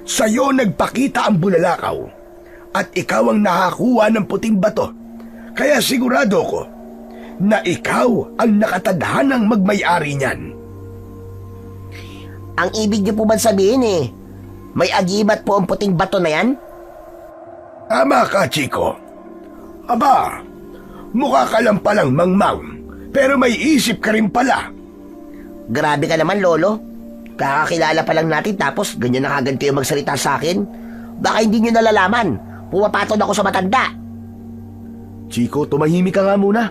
Sa'yo nagpakita ang bulalakaw at ikaw ang nakakuha ng puting bato. Kaya sigurado ko na ikaw ang nakatadhanang magmay-ari niyan. Ang ibig niyo po ba sabihin may agimat po ang puting bato na yan? Tama ka, Chico. Aba, mukha ka lang palang mangmang, pero may isip ka rin pala. Grabe ka naman, Lolo. Kakakilala pa lang natin tapos ganyan na kagad kayo magsalita sa akin. Baka hindi nyo nalalaman. Pumapatol ako sa matanda. Chico, tumahimik ka nga muna.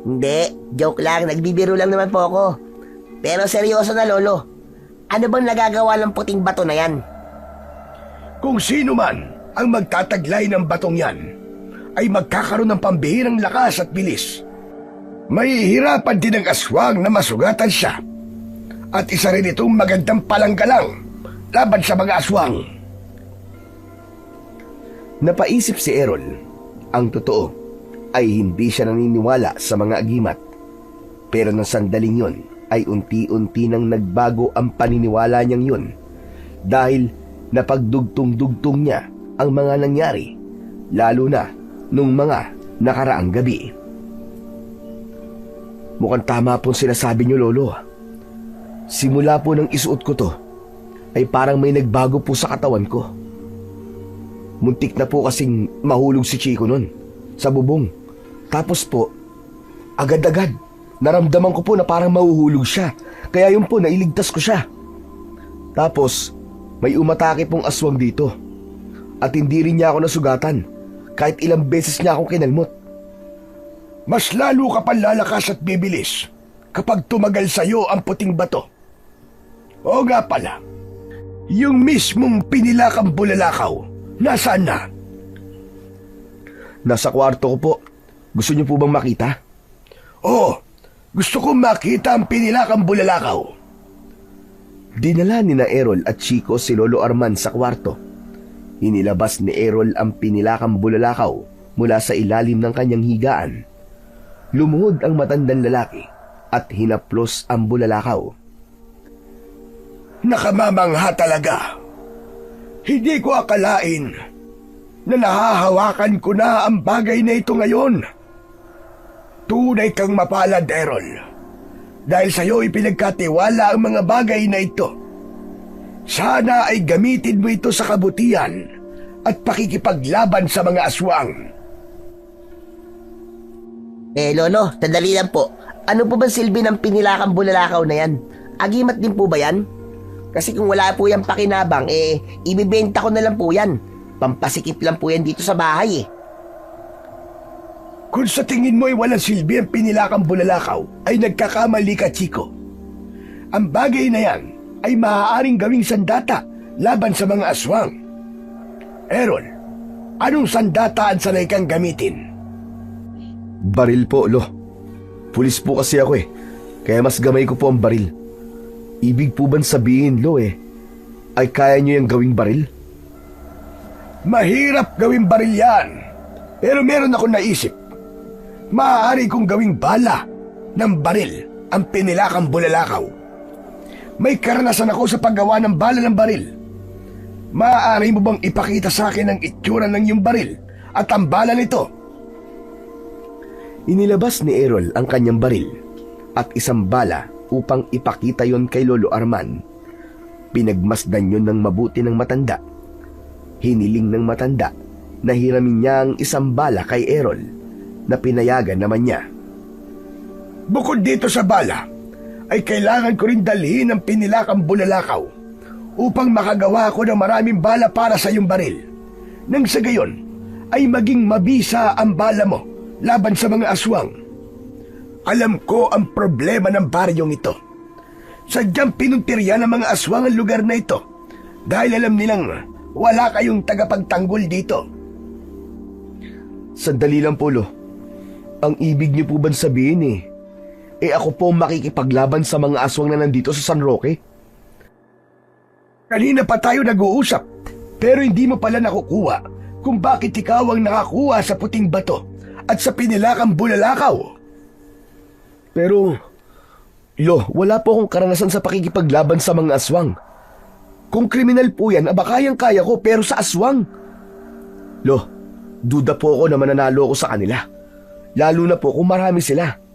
Hindi, joke lang. Nagbibiro lang naman po ako. Pero seryoso na, Lolo. Ano bang nagagawa ng puting bato na yan? Kung sino man ang magtataglay ng batong yan, ay magkakaroon ng pambihirang lakas at bilis. Mahihirapan din ang aswang na masugatan siya. At isa rin itong magandang palanggalang laban sa mga aswang. Napaisip si Errol. Ang totoo ay hindi siya naniniwala sa mga agimat. Pero ng sandaling yon ay unti-unti nang nagbago ang paniniwala niyang yun. Dahil napagdugtong-dugtong niya ang mga nangyari, lalo na nung mga nakaraang gabi. Mukhang tama pong sinasabi niyo, Lolo. Simula po nang isuot ko to, ay parang may nagbago po sa katawan ko. Muntik na po kasing mahulog si Chico nun, sa bubong. Tapos po, agad-agad, naramdaman ko po na parang mahuhulog siya. Kaya yun po, nailigtas ko siya. Tapos, may umatake pong aswang dito. At hindi rin niya ako nasugatan, kahit ilang beses niya akong kinalmot. Mas lalo ka pang lalakas at bibilis kapag tumagal sa'yo ang puting bato. O nga pala, yung mismong pinilakang bulalakaw, nasaan na? Nasa kwarto ko po. Gusto niyo po bang makita? Oo, gusto kong makita ang pinilakang bulalakaw. Dinala ni na Errol at Chico si Lolo Arman sa kwarto. Inilabas ni Errol ang pinilakang bulalakaw mula sa ilalim ng kanyang higaan. Lumuhod ang matandang lalaki at hinaplos ang bulalakaw. Nakamamangha talaga. Hindi ko akalain na nahahawakan ko na ang bagay na ito ngayon. Tunay kang mapalad, Errol. Dahil sa iyo ipinagkatiwala ang mga bagay na ito. Sana ay gamitin mo ito sa kabutihan at pakikipaglaban sa mga aswang. Lolo, tandali lang po. Ano po ba silbi ng pinilakang bulalakaw na yan? Agimat din po ba yan? Kasi kung wala po yan pakinabang, ibibenta ko na lang po yan. Pampasikip lang po yan dito sa bahay Kung sa tingin mo ay walang silbi ang pinilakang bulalakaw, ay nagkakamali ka, Chico. Ang bagay na yan ay maaaring gawing sandata laban sa mga aswang. Errol, anong sandata ang sanay kang gamitin? Baril po, Lo. Pulis po kasi ako kaya mas gamay ko po ang baril. Ibig po bang sabihin, Lo ay kaya nyo yung gawing baril? Mahirap gawing baril yan, pero meron akong naisip. Maaari kong gawing bala ng baril ang pinilakang bulalakaw. May karanasan ako sa paggawa ng bala ng baril. Maaari mo bang ipakita sa akin ang itsura ng iyong baril at ang bala nito. Inilabas ni Errol ang kanyang baril at isang bala upang ipakita yon kay Lolo Arman. Pinagmasdan yon ng mabuti ng matanda. Hiniling ng matanda na hiramin niya ang isang bala kay Errol na pinayagan naman niya. Bukod dito sa bala, ay kailangan ko rin dalhin ang pinilakang bulalakaw upang makagawa ko ng maraming bala para sa iyong baril. Nang sa gayon, ay maging mabisa ang bala mo laban sa mga aswang. Alam ko ang problema ng baryong ito. Sadyang pinuntirya ng mga aswang ang lugar na ito dahil alam nilang wala kayong tagapagtanggol dito. Sandali lang po, Lo. Ang ibig niyo po ba sabihin ako po makikipaglaban sa mga aswang na nandito sa San Roque? Kanina pa tayo nag-uusap, pero hindi mo pala nakukuha kung bakit ikaw ang nakakuha sa puting bato at sa pinilakang bulalakaw. Pero, Lo, wala po akong karanasan sa pakikipaglaban sa mga aswang. Kung kriminal po yan, kayang-kaya ko, pero sa aswang. Lo, duda po ako na mananalo ako sa kanila. Lalo na po kung marami sila.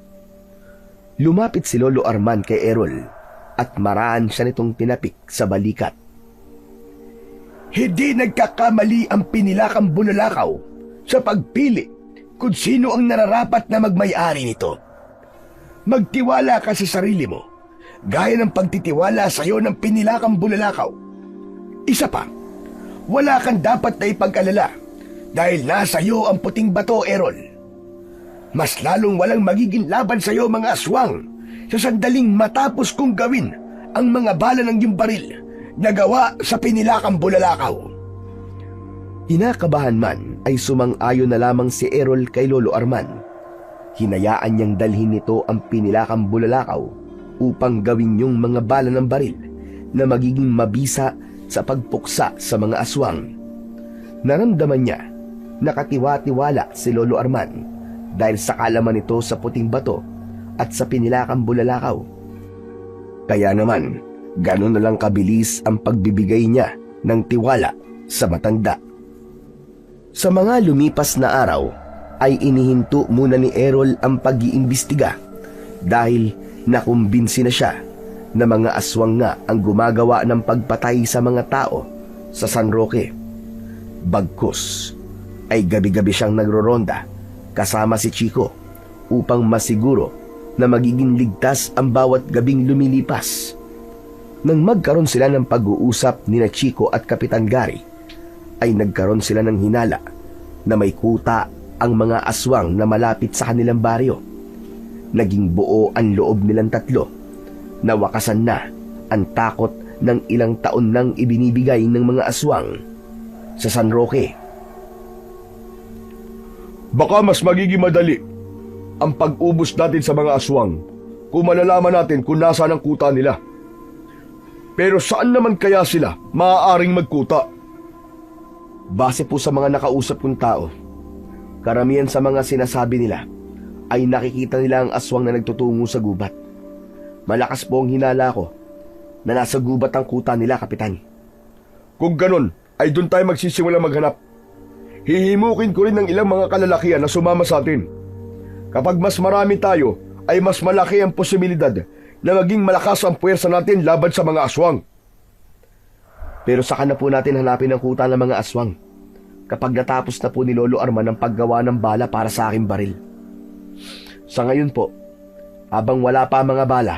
Lumapit si Lolo Arman kay Errol at maraan siya nitong tinapik sa balikat. Hindi nagkakamali ang pinilakang bulalakaw sa pagpili kung sino ang nararapat na magmay-ari nito. Magtiwala ka sa sarili mo, gaya ng pagtitiwala sa iyo ng pinilakang bulalakaw. Isa pa, wala kang dapat na ipag-alala dahil nasa iyo ang puting bato, Errol. Mas lalong walang magiging laban sa iyo mga aswang sa sandaling matapos kong gawin ang mga bala ng iyong baril na gawa sa pinilakang bulalakaw. Kinakabahan man ay sumang-ayon na lamang si Errol kay Lolo Arman. Hinayaan niyang dalhin nito ang pinilakang bulalakaw upang gawin yung mga bala ng baril na magiging mabisa sa pagpuksa sa mga aswang. Naramdaman niya na katiwa-tiwala si Lolo Arman dahil sa kalaman nito sa puting bato at sa pinilakang bulalakaw. Kaya naman, ganun na lang kabilis ang pagbibigay niya ng tiwala sa matanda. Sa mga lumipas na araw, ay inihinto muna ni Errol ang pag-iimbestiga dahil nakumbinsi na siya na mga aswang nga ang gumagawa ng pagpatay sa mga tao sa San Roque. Bagkus ay gabi-gabi siyang nagroronda kasama si Chico upang masiguro na magiging ligtas ang bawat gabing lumilipas. Nang magkaroon sila ng pag-uusap ni Chico at Kapitan Gary, ay nagkaroon sila ng hinala na may kuta ang mga aswang na malapit sa kanilang baryo. Naging buo ang loob nilang tatlo. Nawakasan na ang takot ng ilang taon nang ibinibigay ng mga aswang sa San Roque. Baka mas magiging madali ang pag-ubos natin sa mga aswang kung malalaman natin kung nasaan ang kuta nila. Pero saan naman kaya sila maaaring magkuta? Base po sa mga nakausap kong tao, karamihan sa mga sinasabi nila ay nakikita nila ang aswang na nagtutungo sa gubat. Malakas po ang hinala ko na nasa gubat ang kuta nila, Kapitan. Kung ganon, ay doon tayo magsisimula maghanap. Hihimukin ko rin ng ilang mga kalalakihan na sumama sa atin. Kapag mas marami tayo, ay mas malaki ang posibilidad na maging malakas ang puwersa natin laban sa mga aswang. Pero saka na po natin hanapin ang kuta ng mga aswang kapag natapos na po ni Lolo Arman ang paggawa ng bala para sa aking baril. Sa ngayon po, habang wala pa mga bala,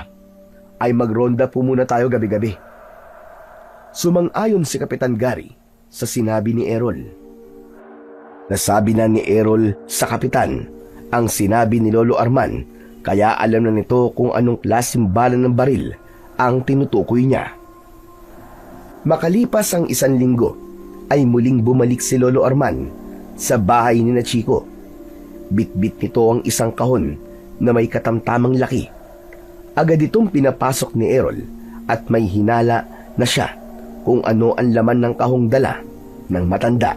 ay magronda po muna tayo gabi-gabi. Sumang-ayon si Kapitan Gary sa sinabi ni Errol. Nasabi na ni Errol sa Kapitan ang sinabi ni Lolo Arman, kaya alam na nito kung anong klaseng bala ng baril ang tinutukoy niya. Makalipas ang 1 linggo, ay muling bumalik si Lolo Arman sa bahay ni Chico. Bit-bit nito ang isang kahon na may katamtamang laki. Agad itong pinapasok ni Errol at may hinala na siya kung ano ang laman ng kahong dala ng matanda.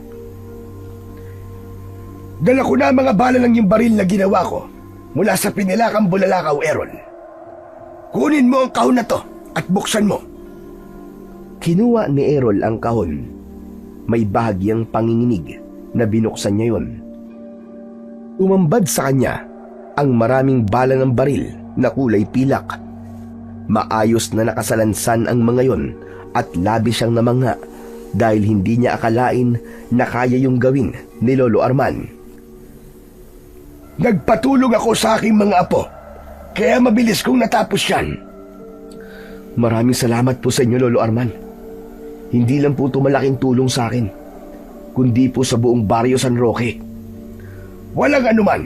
Dala ko na ang mga bala ng yung baril na ginawa ko mula sa pinilakang bulalakaw, Errol. Kunin mo ang kahon na to at buksan mo. Kinuha ni Errol ang kahon. May bahagyang panginginig na binuksan niya yun. Umambad sa kanya ang maraming bala ng baril na kulay pilak. Maayos na nakasalansan ang mga yon at labis siyang namangha dahil hindi niya akalain na kaya yung gawin ni Lolo Arman. Nagpatulong ako sa aking mga apo, kaya mabilis kong natapos yan. Maraming salamat po sa inyo, Lolo Arman. Hindi lang po ito malaking tulong sa akin, kundi po sa buong baryo San Roque. Walang anuman.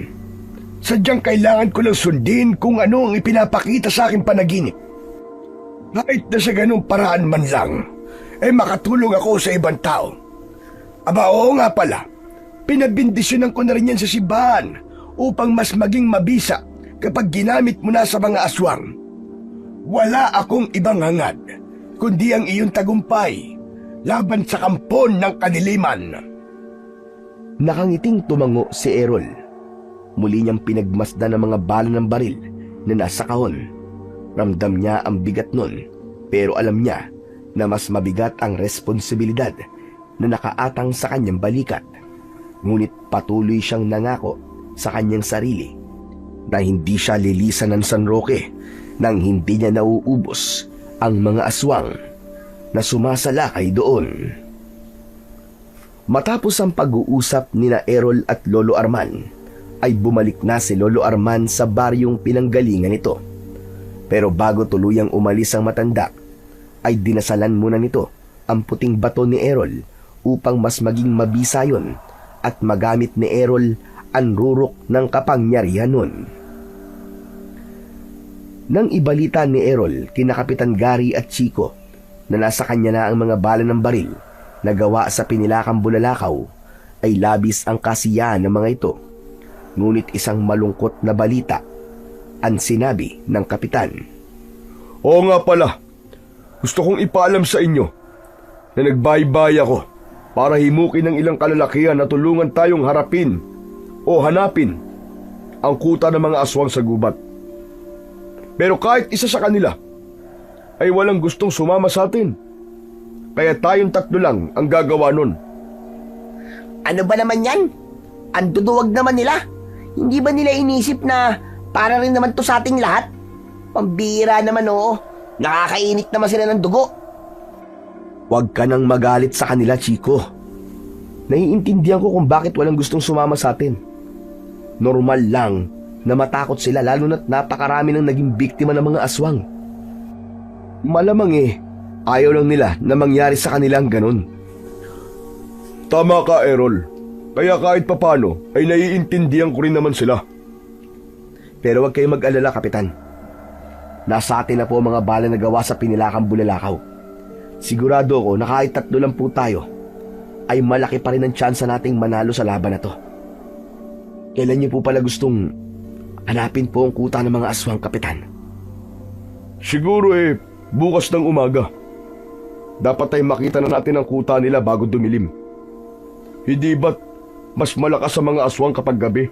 Sadyang kailangan ko lang sundin kung ano ang ipinapakita sa aking panaginip. Kahit na sa ganung paraan man lang, makatulong ako sa ibang tao. Aba, oo nga pala, pinabindisyonan ko na rin yan sa simbahan upang mas maging mabisa kapag ginamit mo na sa mga aswang. Wala akong ibang hangad, kundi ang iyong tagumpay laban sa kampon ng kadiliman. Nakangiting tumango si Errol. Muli niyang pinagmasdan ng mga bala ng baril na nasa kahon. Ramdam niya ang bigat nun, pero alam niya na mas mabigat ang responsibilidad na nakaatang sa kanyang balikat. Ngunit patuloy siyang nangako sa kanyang sarili na hindi siya lilisan ng San Roque nang hindi niya nauubos ang mga aswang na sumasalakay doon. Matapos ang pag-uusap nina Errol at Lolo Arman, ay bumalik na si Lolo Arman sa baryong pinanggalingan nito. Pero bago tuluyang umalis ang matanda, ay dinasalan muna nito ang puting bato ni Errol upang mas maging mabisa yun at magamit ni Errol ang rurok ng kapangyarihan nun. Nang ibalita ni Errol kina Kapitan Gary at Chico na nasa kanya na ang mga bala ng baril na gawa sa pinilakang bulalakaw, ay labis ang kasiyahan ng mga ito. Ngunit isang malungkot na balita ang sinabi ng kapitan. Oo nga pala, gusto kong ipaalam sa inyo na nagbaybay ako para himukin ng ilang kalalakihan na tulungan tayong harapin o hanapin ang kuta ng mga aswang sa gubat. Pero kahit isa sa kanila ay walang gustong sumama sa atin. Kaya tayong tatlo lang ang gagawa nun. Ano ba naman yan? Ang duduwag naman nila. Hindi ba nila inisip na para rin naman to sa ating lahat? Pambira naman, oo. Nakakainit naman sila ng dugo. Huwag ka nang magalit sa kanila, Chico. Naiintindihan ko kung bakit walang gustong sumama sa atin. Normal lang na matakot sila, lalo na't napakarami ng naging biktima ng mga aswang. Malamang ayaw lang nila na mangyari sa kanila ang ganun. Tama ka, Errol. Kaya kahit papano ay naiintindihan ko rin naman sila. Pero huwag kayong mag-alala, Kapitan. Nasa atin na po ang mga bala na gawa sa pinilakang bulalakaw. Sigurado ko na kahit tatlo lang po tayo, ay malaki pa rin ang tsansa nating manalo sa laban na to. Kailan niyo po pala gustong hanapin po ang kuta ng mga aswang, Kapitan? Siguro bukas ng umaga. Dapat ay makita na natin ang kuta nila bago dumilim. Hindi ba't mas malakas sa mga aswang kapag gabi?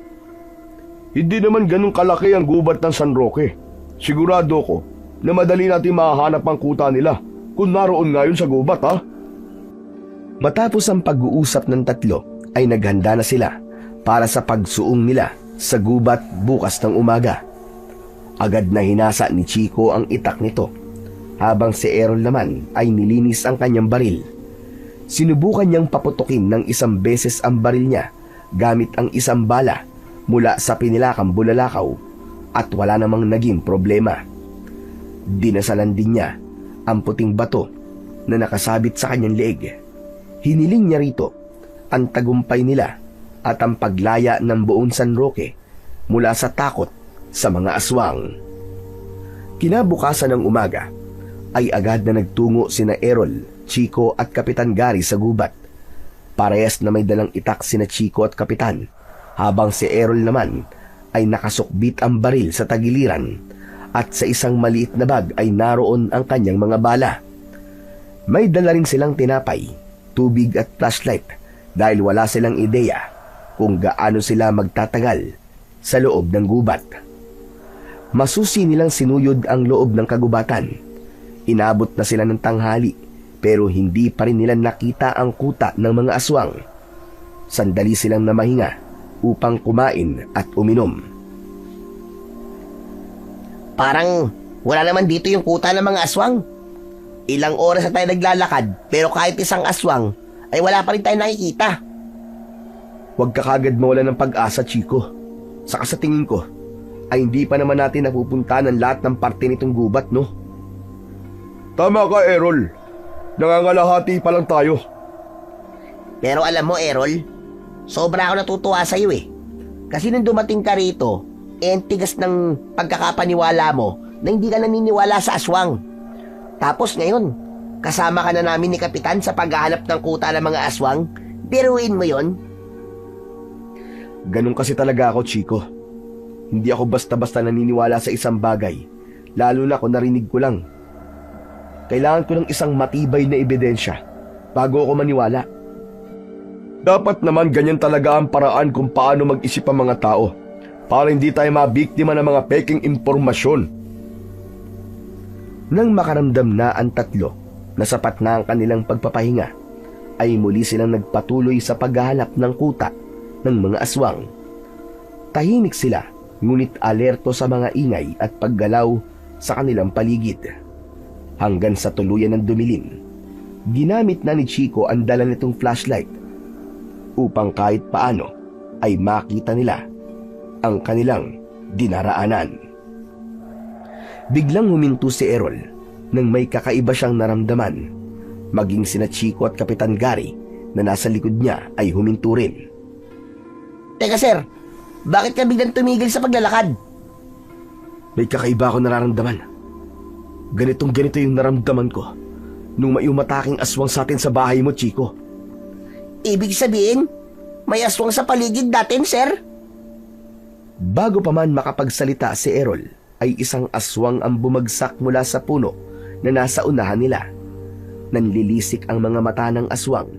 Hindi naman ganun kalaki ang gubat ng San Roque. Sigurado ko na madali natin mahahanap ang kuta nila kung naroon ngayon sa gubat, ha? Matapos ang pag-uusap ng tatlo, ay naghanda na sila para sa pagsuong nila sa gubat bukas ng umaga. Agad na hinasa ni Chico ang itak nito, habang si Errol naman ay nilinis ang kanyang baril. Sinubukan niyang paputukin ng isang beses ang baril niya gamit ang isang bala mula sa pinilakang bulalakaw at wala namang naging problema. Dinasalan din niya ang puting bato na nakasabit sa kanyang leeg. Hiniling niya rito ang tagumpay nila at ang paglaya ng buong San Roque mula sa takot sa mga aswang. Kinabukasan ng umaga ay agad na nagtungo sina Errol, Chico at Kapitan Gary sa gubat. Parehas na may dalang itak sina Chico at Kapitan, habang si Errol naman ay nakasukbit ang baril sa tagiliran at sa isang maliit na bag ay naroon ang kanyang mga bala. May dala rin silang tinapay, tubig at flashlight dahil wala silang ideya kung gaano sila magtatagal sa loob ng gubat. Masusi nilang sinuyod ang loob ng kagubatan. Inabot na sila ng tanghali pero hindi pa rin nila nakita ang kuta ng mga aswang. Sandali silang namahinga upang kumain at uminom. Parang wala naman dito yung kuta ng mga aswang. Ilang oras na tayo naglalakad, pero kahit isang aswang, ay wala pa rin tayo nakikita. Huwag ka kagad mawala ng pag-asa, Chico. Saka sa tingin ko, ay hindi pa naman natin napupunta ng lahat ng parte nitong gubat, no? Tama ka, Errol. Nangangalahati pa lang tayo. Pero alam mo, Errol, sobra ako natutuwa sa'yo eh. Kasi nung dumating ka rito, ang tigas ng pagkakapaniwala mo na hindi ka naniniwala sa aswang. Tapos ngayon, kasama ka na namin ni Kapitan sa paghahanap ng kuta ng mga aswang. Biruin mo yon. Ganun kasi talaga ako, Chico. Hindi ako basta-basta naniniwala sa isang bagay, lalo na kung narinig ko lang. Kailangan ko ng isang matibay na ebidensya bago ako maniwala. Dapat naman ganyan talaga ang paraan kung paano mag-isip ang mga tao para hindi tayo mabiktima ng mga peking impormasyon. Nang makaramdam na ang tatlo na sapat na ang kanilang pagpapahinga, ay muli silang nagpatuloy sa paghahanap ng kuta ng mga aswang. Tahimik sila, ngunit alerto sa mga ingay at paggalaw sa kanilang paligid. Hanggang sa tuluyan ng dumilim, ginamit na ni Chico ang dala nitong flashlight upang kahit paano ay makita nila ang kanilang dinaraanan. Biglang huminto si Errol nang may kakaiba siyang naramdaman. Maging sina Chico at Kapitan Gary na nasa likod niya ay huminto rin. Teka sir, bakit ka biglang tumigil sa paglalakad? May kakaiba ako nararamdaman. Ganito yung naramdaman ko nung may umataking aswang sa atin sa bahay mo, Chico. Ibig sabihin, may aswang sa paligid natin, sir? Bago pa man makapagsalita si Errol, ay isang aswang ang bumagsak mula sa puno na nasa unahan nila. Nanlilisik ang mga mata ng aswang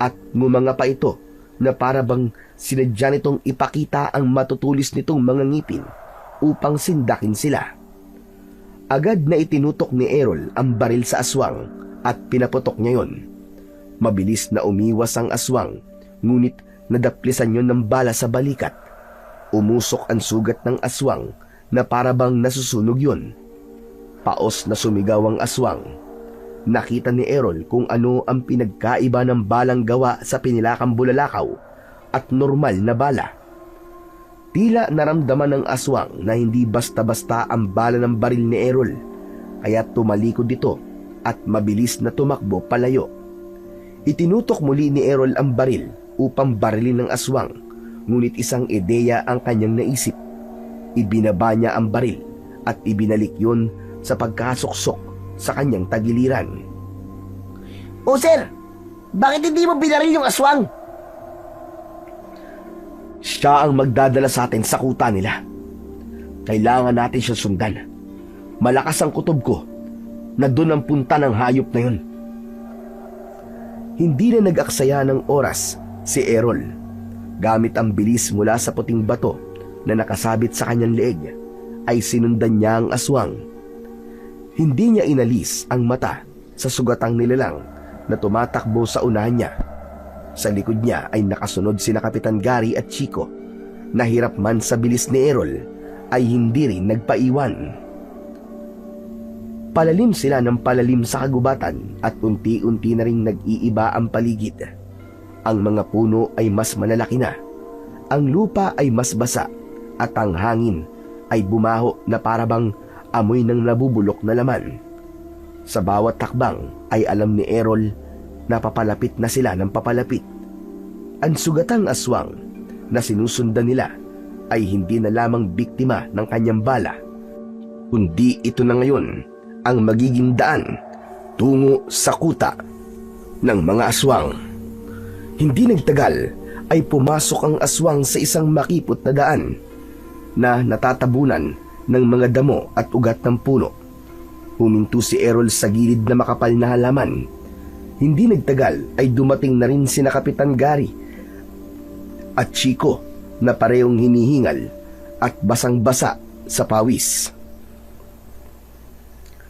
at ngumanga pa ito na para bang sinadya nitong ipakita ang matutulis nitong mga ngipin upang sindakin sila. Agad na itinutok ni Errol ang baril sa aswang at pinaputok niya yon. Mabilis na umiwas ang aswang, ngunit nadaplisan yon ng bala sa balikat. Umusok ang sugat ng aswang na para bang nasusunog yon. Paos na sumigaw ang aswang. Nakita ni Errol kung ano ang pinagkaiba ng balang gawa sa pinilakang bulalakaw at normal na bala. Tila naramdaman ng aswang na hindi basta-basta ang bala ng baril ni Errol, kaya tumalikod ito at mabilis na tumakbo palayo. Itinutok muli ni Errol ang baril upang barilin ng aswang, ngunit isang ideya ang kanyang naisip. Ibinaba niya ang baril at ibinalik yun sa pagkasuksok sa kanyang tagiliran. O sir, bakit hindi mo binaril yung aswang? Siya ang magdadala sa atin sa kuta nila. Kailangan natin siya sundan. Malakas ang kutob ko na doon ang punta ng hayop na yun. Hindi na nag-aksaya ng oras si Errol. Gamit ang bilis mula sa puting bato na nakasabit sa kanyang leeg, ay sinundan niya ang aswang. Hindi niya inalis ang mata sa sugatang nilalang na tumatakbo sa unahan niya. Sa likod niya ay nakasunod sina Kapitan Gary at Chico. Nahirap man sa bilis ni Errol, ay hindi rin nagpaiwan. Palalim sila ng palalim sa kagubatan at unti-unti na rin nag-iiba ang paligid. Ang mga puno ay mas malalaki na. Ang lupa ay mas basa at ang hangin ay bumaho na parabang amoy ng nabubulok na laman. Sa bawat takbang ay alam ni Errol na papalapit na sila ng papalapit. Ang sugatang aswang na sinusundan nila ay hindi na lamang biktima ng kanyang bala, kundi ito na ngayon ang magiging daan tungo sa kuta ng mga aswang. Hindi nagtagal ay pumasok ang aswang sa isang makipot na daan na natatabunan ng mga damo at ugat ng puno. Huminto si Errol sa gilid na makapal na halaman. Hindi nagtagal ay dumating na rin sina Kapitan Gary at Chico na parehong hinihingal at basang-basa sa pawis.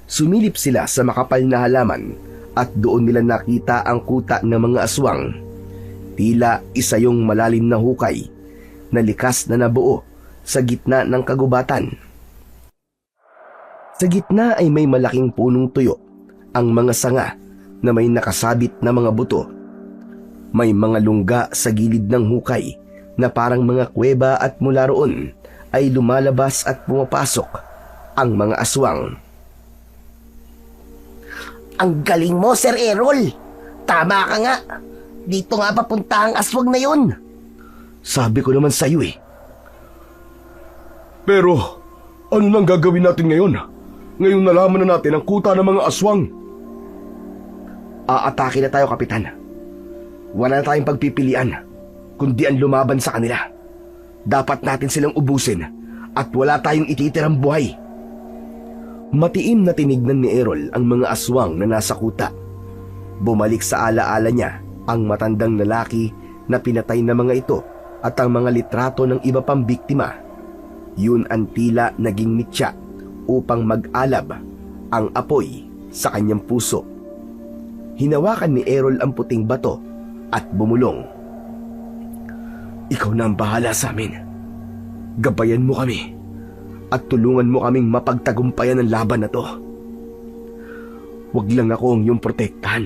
Sumilip sila sa makapal na halaman at doon nila nakita ang kuta ng mga aswang. Tila isa yung malalim na hukay na likas na nabuo sa gitna ng kagubatan. Sa gitna ay may malaking punong tuyo, ang mga sanga na may nakasabit na mga buto. May mga lungga sa gilid ng hukay na parang mga kuweba at mula roon ay lumalabas at pumapasok ang mga aswang. Ang galing mo, Sir Errol. Tama ka nga. Dito nga papunta ang aswang na yun. Sabi ko naman sa iyo eh. Pero, ano nang gagawin natin ngayon? Ngayong nalaman na natin ang kuta ng mga aswang. Aatake na tayo, Kapitan. Wala na tayong pagpipilian, kundi ang lumaban sa kanila. Dapat natin silang ubusin at wala tayong ititirang buhay. Matiim na tinignan ni Errol ang mga aswang na nasa kuta. Bumalik sa alaala niya ang matandang lalaki na pinatay na mga ito at ang mga litrato ng iba pang biktima. Yun ang tila naging mitya upang mag-alab ang apoy sa kanyang puso. Hinawakan ni Errol ang puting bato at bumulong. Ikaw na ang bahala sa amin. Gabayan mo kami at tulungan mo kaming mapagtagumpayan ang laban na to. Huwag lang ako ang iyong protektahan,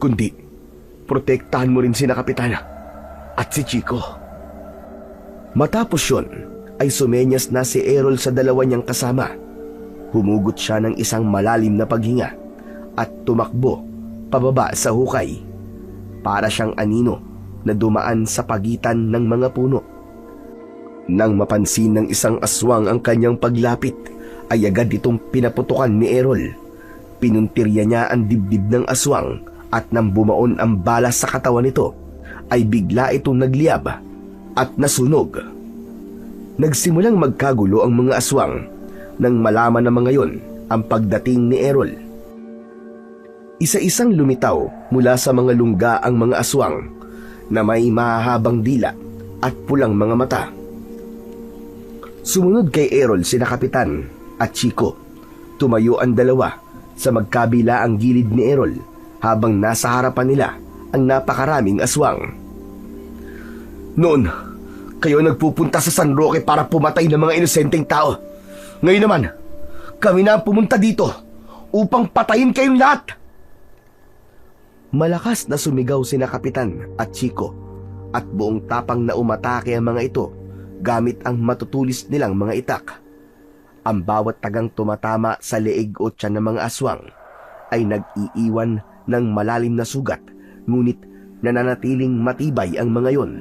kundi protektahan mo rin sina Kapitana at si Chico. Matapos yun, ay sumenyas na si Errol sa dalawa niyang kasama. Humugot siya ng isang malalim na paghinga at tumakbo pababa sa hukay. Para siyang anino na dumaan sa pagitan ng mga puno. Nang mapansin ng isang aswang ang kanyang paglapit, ay agad itong pinaputukan ni Errol. Pinuntirya niya ang dibdib ng aswang at nang bumaon ang bala sa katawan nito, ay bigla itong nagliyab at nasunog. Nagsimulang magkagulo ang mga aswang nang malaman ng mga yon ang pagdating ni Errol. Isa-isang lumitaw mula sa mga lungga ang mga aswang na may mahahabang dila at pulang mga mata. Sumunod kay Errol sina Kapitan at Chico. Tumayo ang dalawa sa magkabila ang gilid ni Errol habang nasa harapan nila ang napakaraming aswang. Noon, kayo nagpupunta sa San Roque para pumatay ng mga inosenteng tao. Ngayon naman, kami na ang pumunta dito upang patayin kayong lahat. Malakas na sumigaw sina Kapitan at Chico at buong tapang na umatake ang mga ito gamit ang matutulis nilang mga itak. Ang bawat tagang tumatama sa leeg o tiyan ng mga aswang ay nag-iiwan ng malalim na sugat, ngunit nananatiling matibay ang mga yon.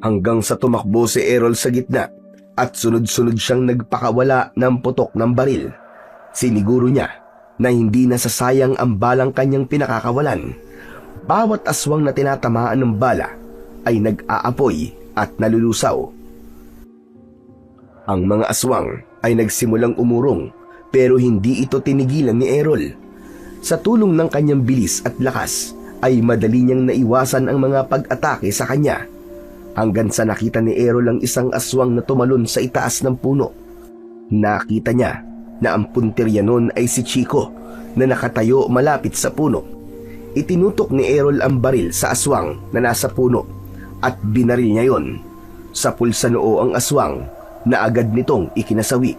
Hanggang sa tumakbo si Errol sa gitna at sunod-sunod siyang nagpakawala ng putok ng baril. Siniguro niya na hindi nasasayang ang balang kanyang pinakakawalan. Bawat aswang na tinatamaan ng bala ay nag-aapoy at nalulusaw. Ang mga aswang ay nagsimulang umurong pero hindi ito tinigilan ni Errol. Sa tulong ng kanyang bilis at lakas ay madali niyang naiwasan ang mga pag-atake sa kanya. Hanggang sa nakita ni Errol ang isang aswang na tumalon sa itaas ng puno. Nakita niya na ang puntirya nun ay si Chico na nakatayo malapit sa puno. Itinutok ni Errol ang baril sa aswang na nasa puno at binaril niya yon. Sa pulsa noo ang aswang na agad nitong ikinasawi.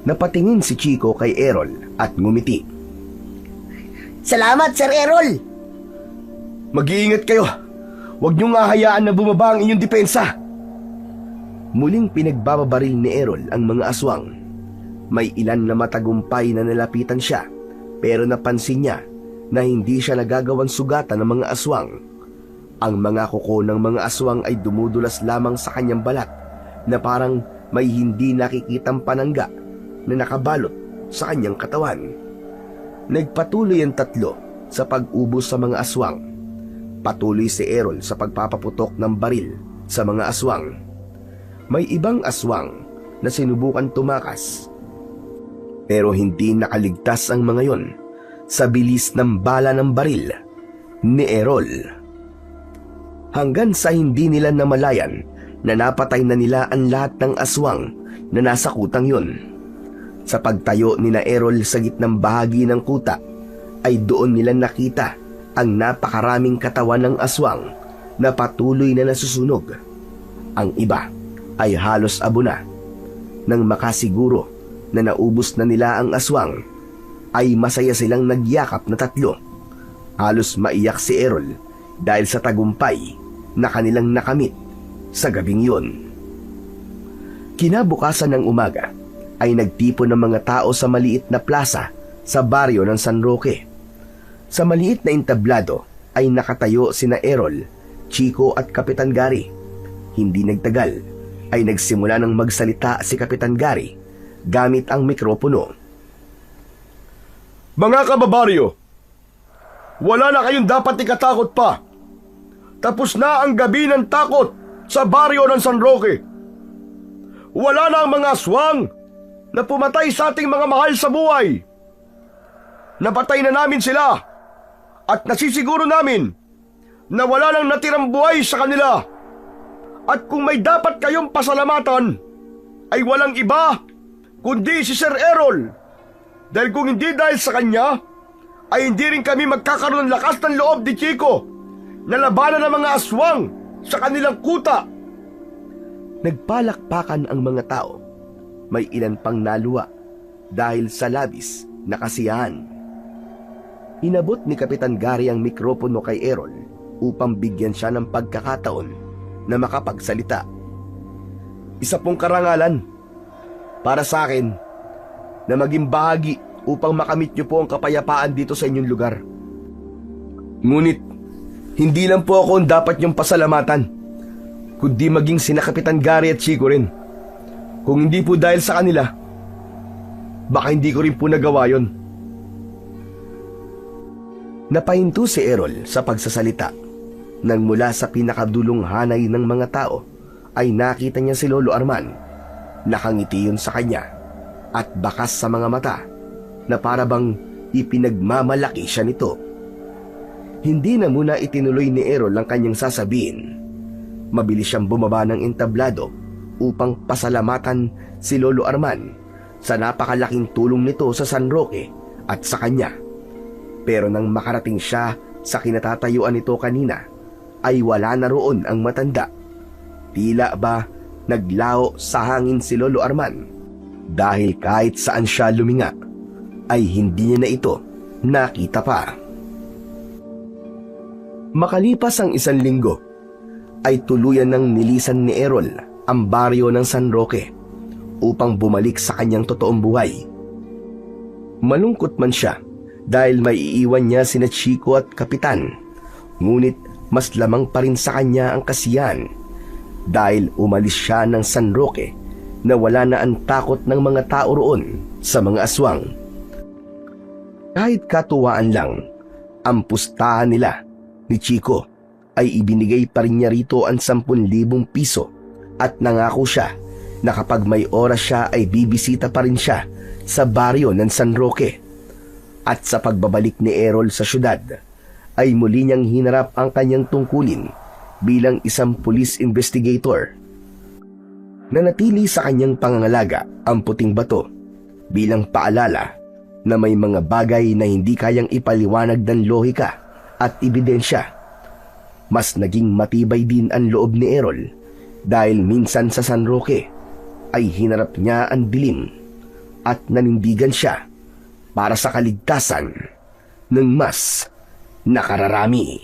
Napatingin si Chico kay Errol at ngumiti. Salamat, Sir Errol. Mag-iingat kayo. Huwag niyong hahayaan na bumaba ang inyong depensa. Muling pinagbababaril ni Errol ang mga aswang. May ilan na matagumpay na nalapitan siya, pero napansin niya na hindi siya nagagawang sugatan ng mga aswang. Ang mga kuko ng mga aswang ay dumudulas lamang sa kanyang balat na parang may hindi nakikitang panangga na nakabalot sa kanyang katawan. Nagpatuloy ang tatlo sa pag-ubos sa mga aswang. Patuloy si Errol sa pagpapaputok ng baril sa mga aswang. May ibang aswang na sinubukan tumakas, pero hindi nakaligtas ang mga yon sa bilis ng bala ng baril ni Errol. Hanggang sa hindi nila namalayan na napatay na nila ang lahat ng aswang na nasa kutang yon. Sa pagtayo ni na Errol sa gitnang bahagi ng kuta, ay doon nila nakita ang napakaraming katawan ng aswang na patuloy na nasusunog. Ang iba ay halos abo na. Nang makasiguro na naubos na nila ang aswang, ay masaya silang nagyakap na tatlo. Halos maiyak si Errol dahil sa tagumpay na kanilang nakamit sa gabing yun. Kinabukasan ng umaga ay nagtipon ng mga tao sa maliit na plaza sa baryo ng San Roque. Sa maliit na entablado ay nakatayo sina Errol, Chico at Kapitan Gary. Hindi nagtagal ay nagsimula ng magsalita si Kapitan Gary gamit ang mikropono. Mga kababaryo, wala na kayong dapat ikatakot pa. Tapos na ang gabi ng takot sa baryo ng San Roque. Wala na ang mga aswang na pumatay sa ating mga mahal sa buhay. Napatay na namin sila at nasisiguro namin na wala nang natirang buhay sa kanila. At kung may dapat kayong pasalamatan, ay walang iba kundi si Sir Errol. Dahil kung hindi dahil sa kanya, ay hindi rin kami magkakaroon ng lakas ng loob ni Chico na labanan ng mga aswang sa kanilang kuta. Nagpalakpakan ang mga tao. May ilan pang naluwa dahil sa labis na kasiyahan. Inabot ni Kapitan Gary ang mikropono kay Errol upang bigyan siya ng pagkakataon na makapagsalita. Isa pong karangalan para sa akin na maging bahagi upang makamit niyo po ang kapayapaan dito sa inyong lugar. Ngunit, hindi lang po ako ang dapat niyong pasalamatan, kundi maging sina Kapitan Gary at Chico rin. Kung hindi po dahil sa kanila, baka hindi ko rin po nagawa yon. Napahinto si Errol sa pagsasalita. Nang mula sa pinakadulong hanay ng mga tao, ay nakita niya si Lolo Arman. Nakangiti yun sa kanya at bakas sa mga mata na para bang ipinagmamalaki siya nito. Hindi na muna itinuloy ni Errol ang kanyang sasabihin. Mabilis siyang bumaba ng entablado upang pasalamatan si Lolo Arman sa napakalaking tulong nito sa San Roque at sa kanya. Pero nang makarating siya sa kinatatayuan nito kanina, ay wala na roon ang matanda. Tila ba naglaho sa hangin si Lolo Arman dahil kahit saan siya luminga, ay hindi niya na ito nakita pa. Makalipas ang 1 linggo, ay tuluyan ng nilisan ni Errol ang baryo ng San Roque upang bumalik sa kanyang totoong buhay. Malungkot man siya dahil may iiwan niya sina Chico at Kapitan, ngunit mas lamang pa rin sa kanya ang kasiyahan dahil umalis siya ng San Roque na wala na ang takot ng mga tao roon sa mga aswang. Kahit katuwaan lang, ang pustahan nila ni Chico ay ibinigay pa rin niya rito ang 10,000 piso at nangako siya na kapag may oras siya ay bibisita pa rin siya sa baryo ng San Roque. At sa pagbabalik ni Errol sa syudad, ay muli niyang hinarap ang kanyang tungkulin bilang isang police investigator. Nanatili sa kanyang pangangalaga ang puting bato bilang paalala na may mga bagay na hindi kayang ipaliwanag ng lohika at ebidensya. Mas naging matibay din ang loob ni Errol dahil minsan sa San Roque ay hinarap niya ang dilim at nanindigan siya para sa kaligtasan ng mas nakararami.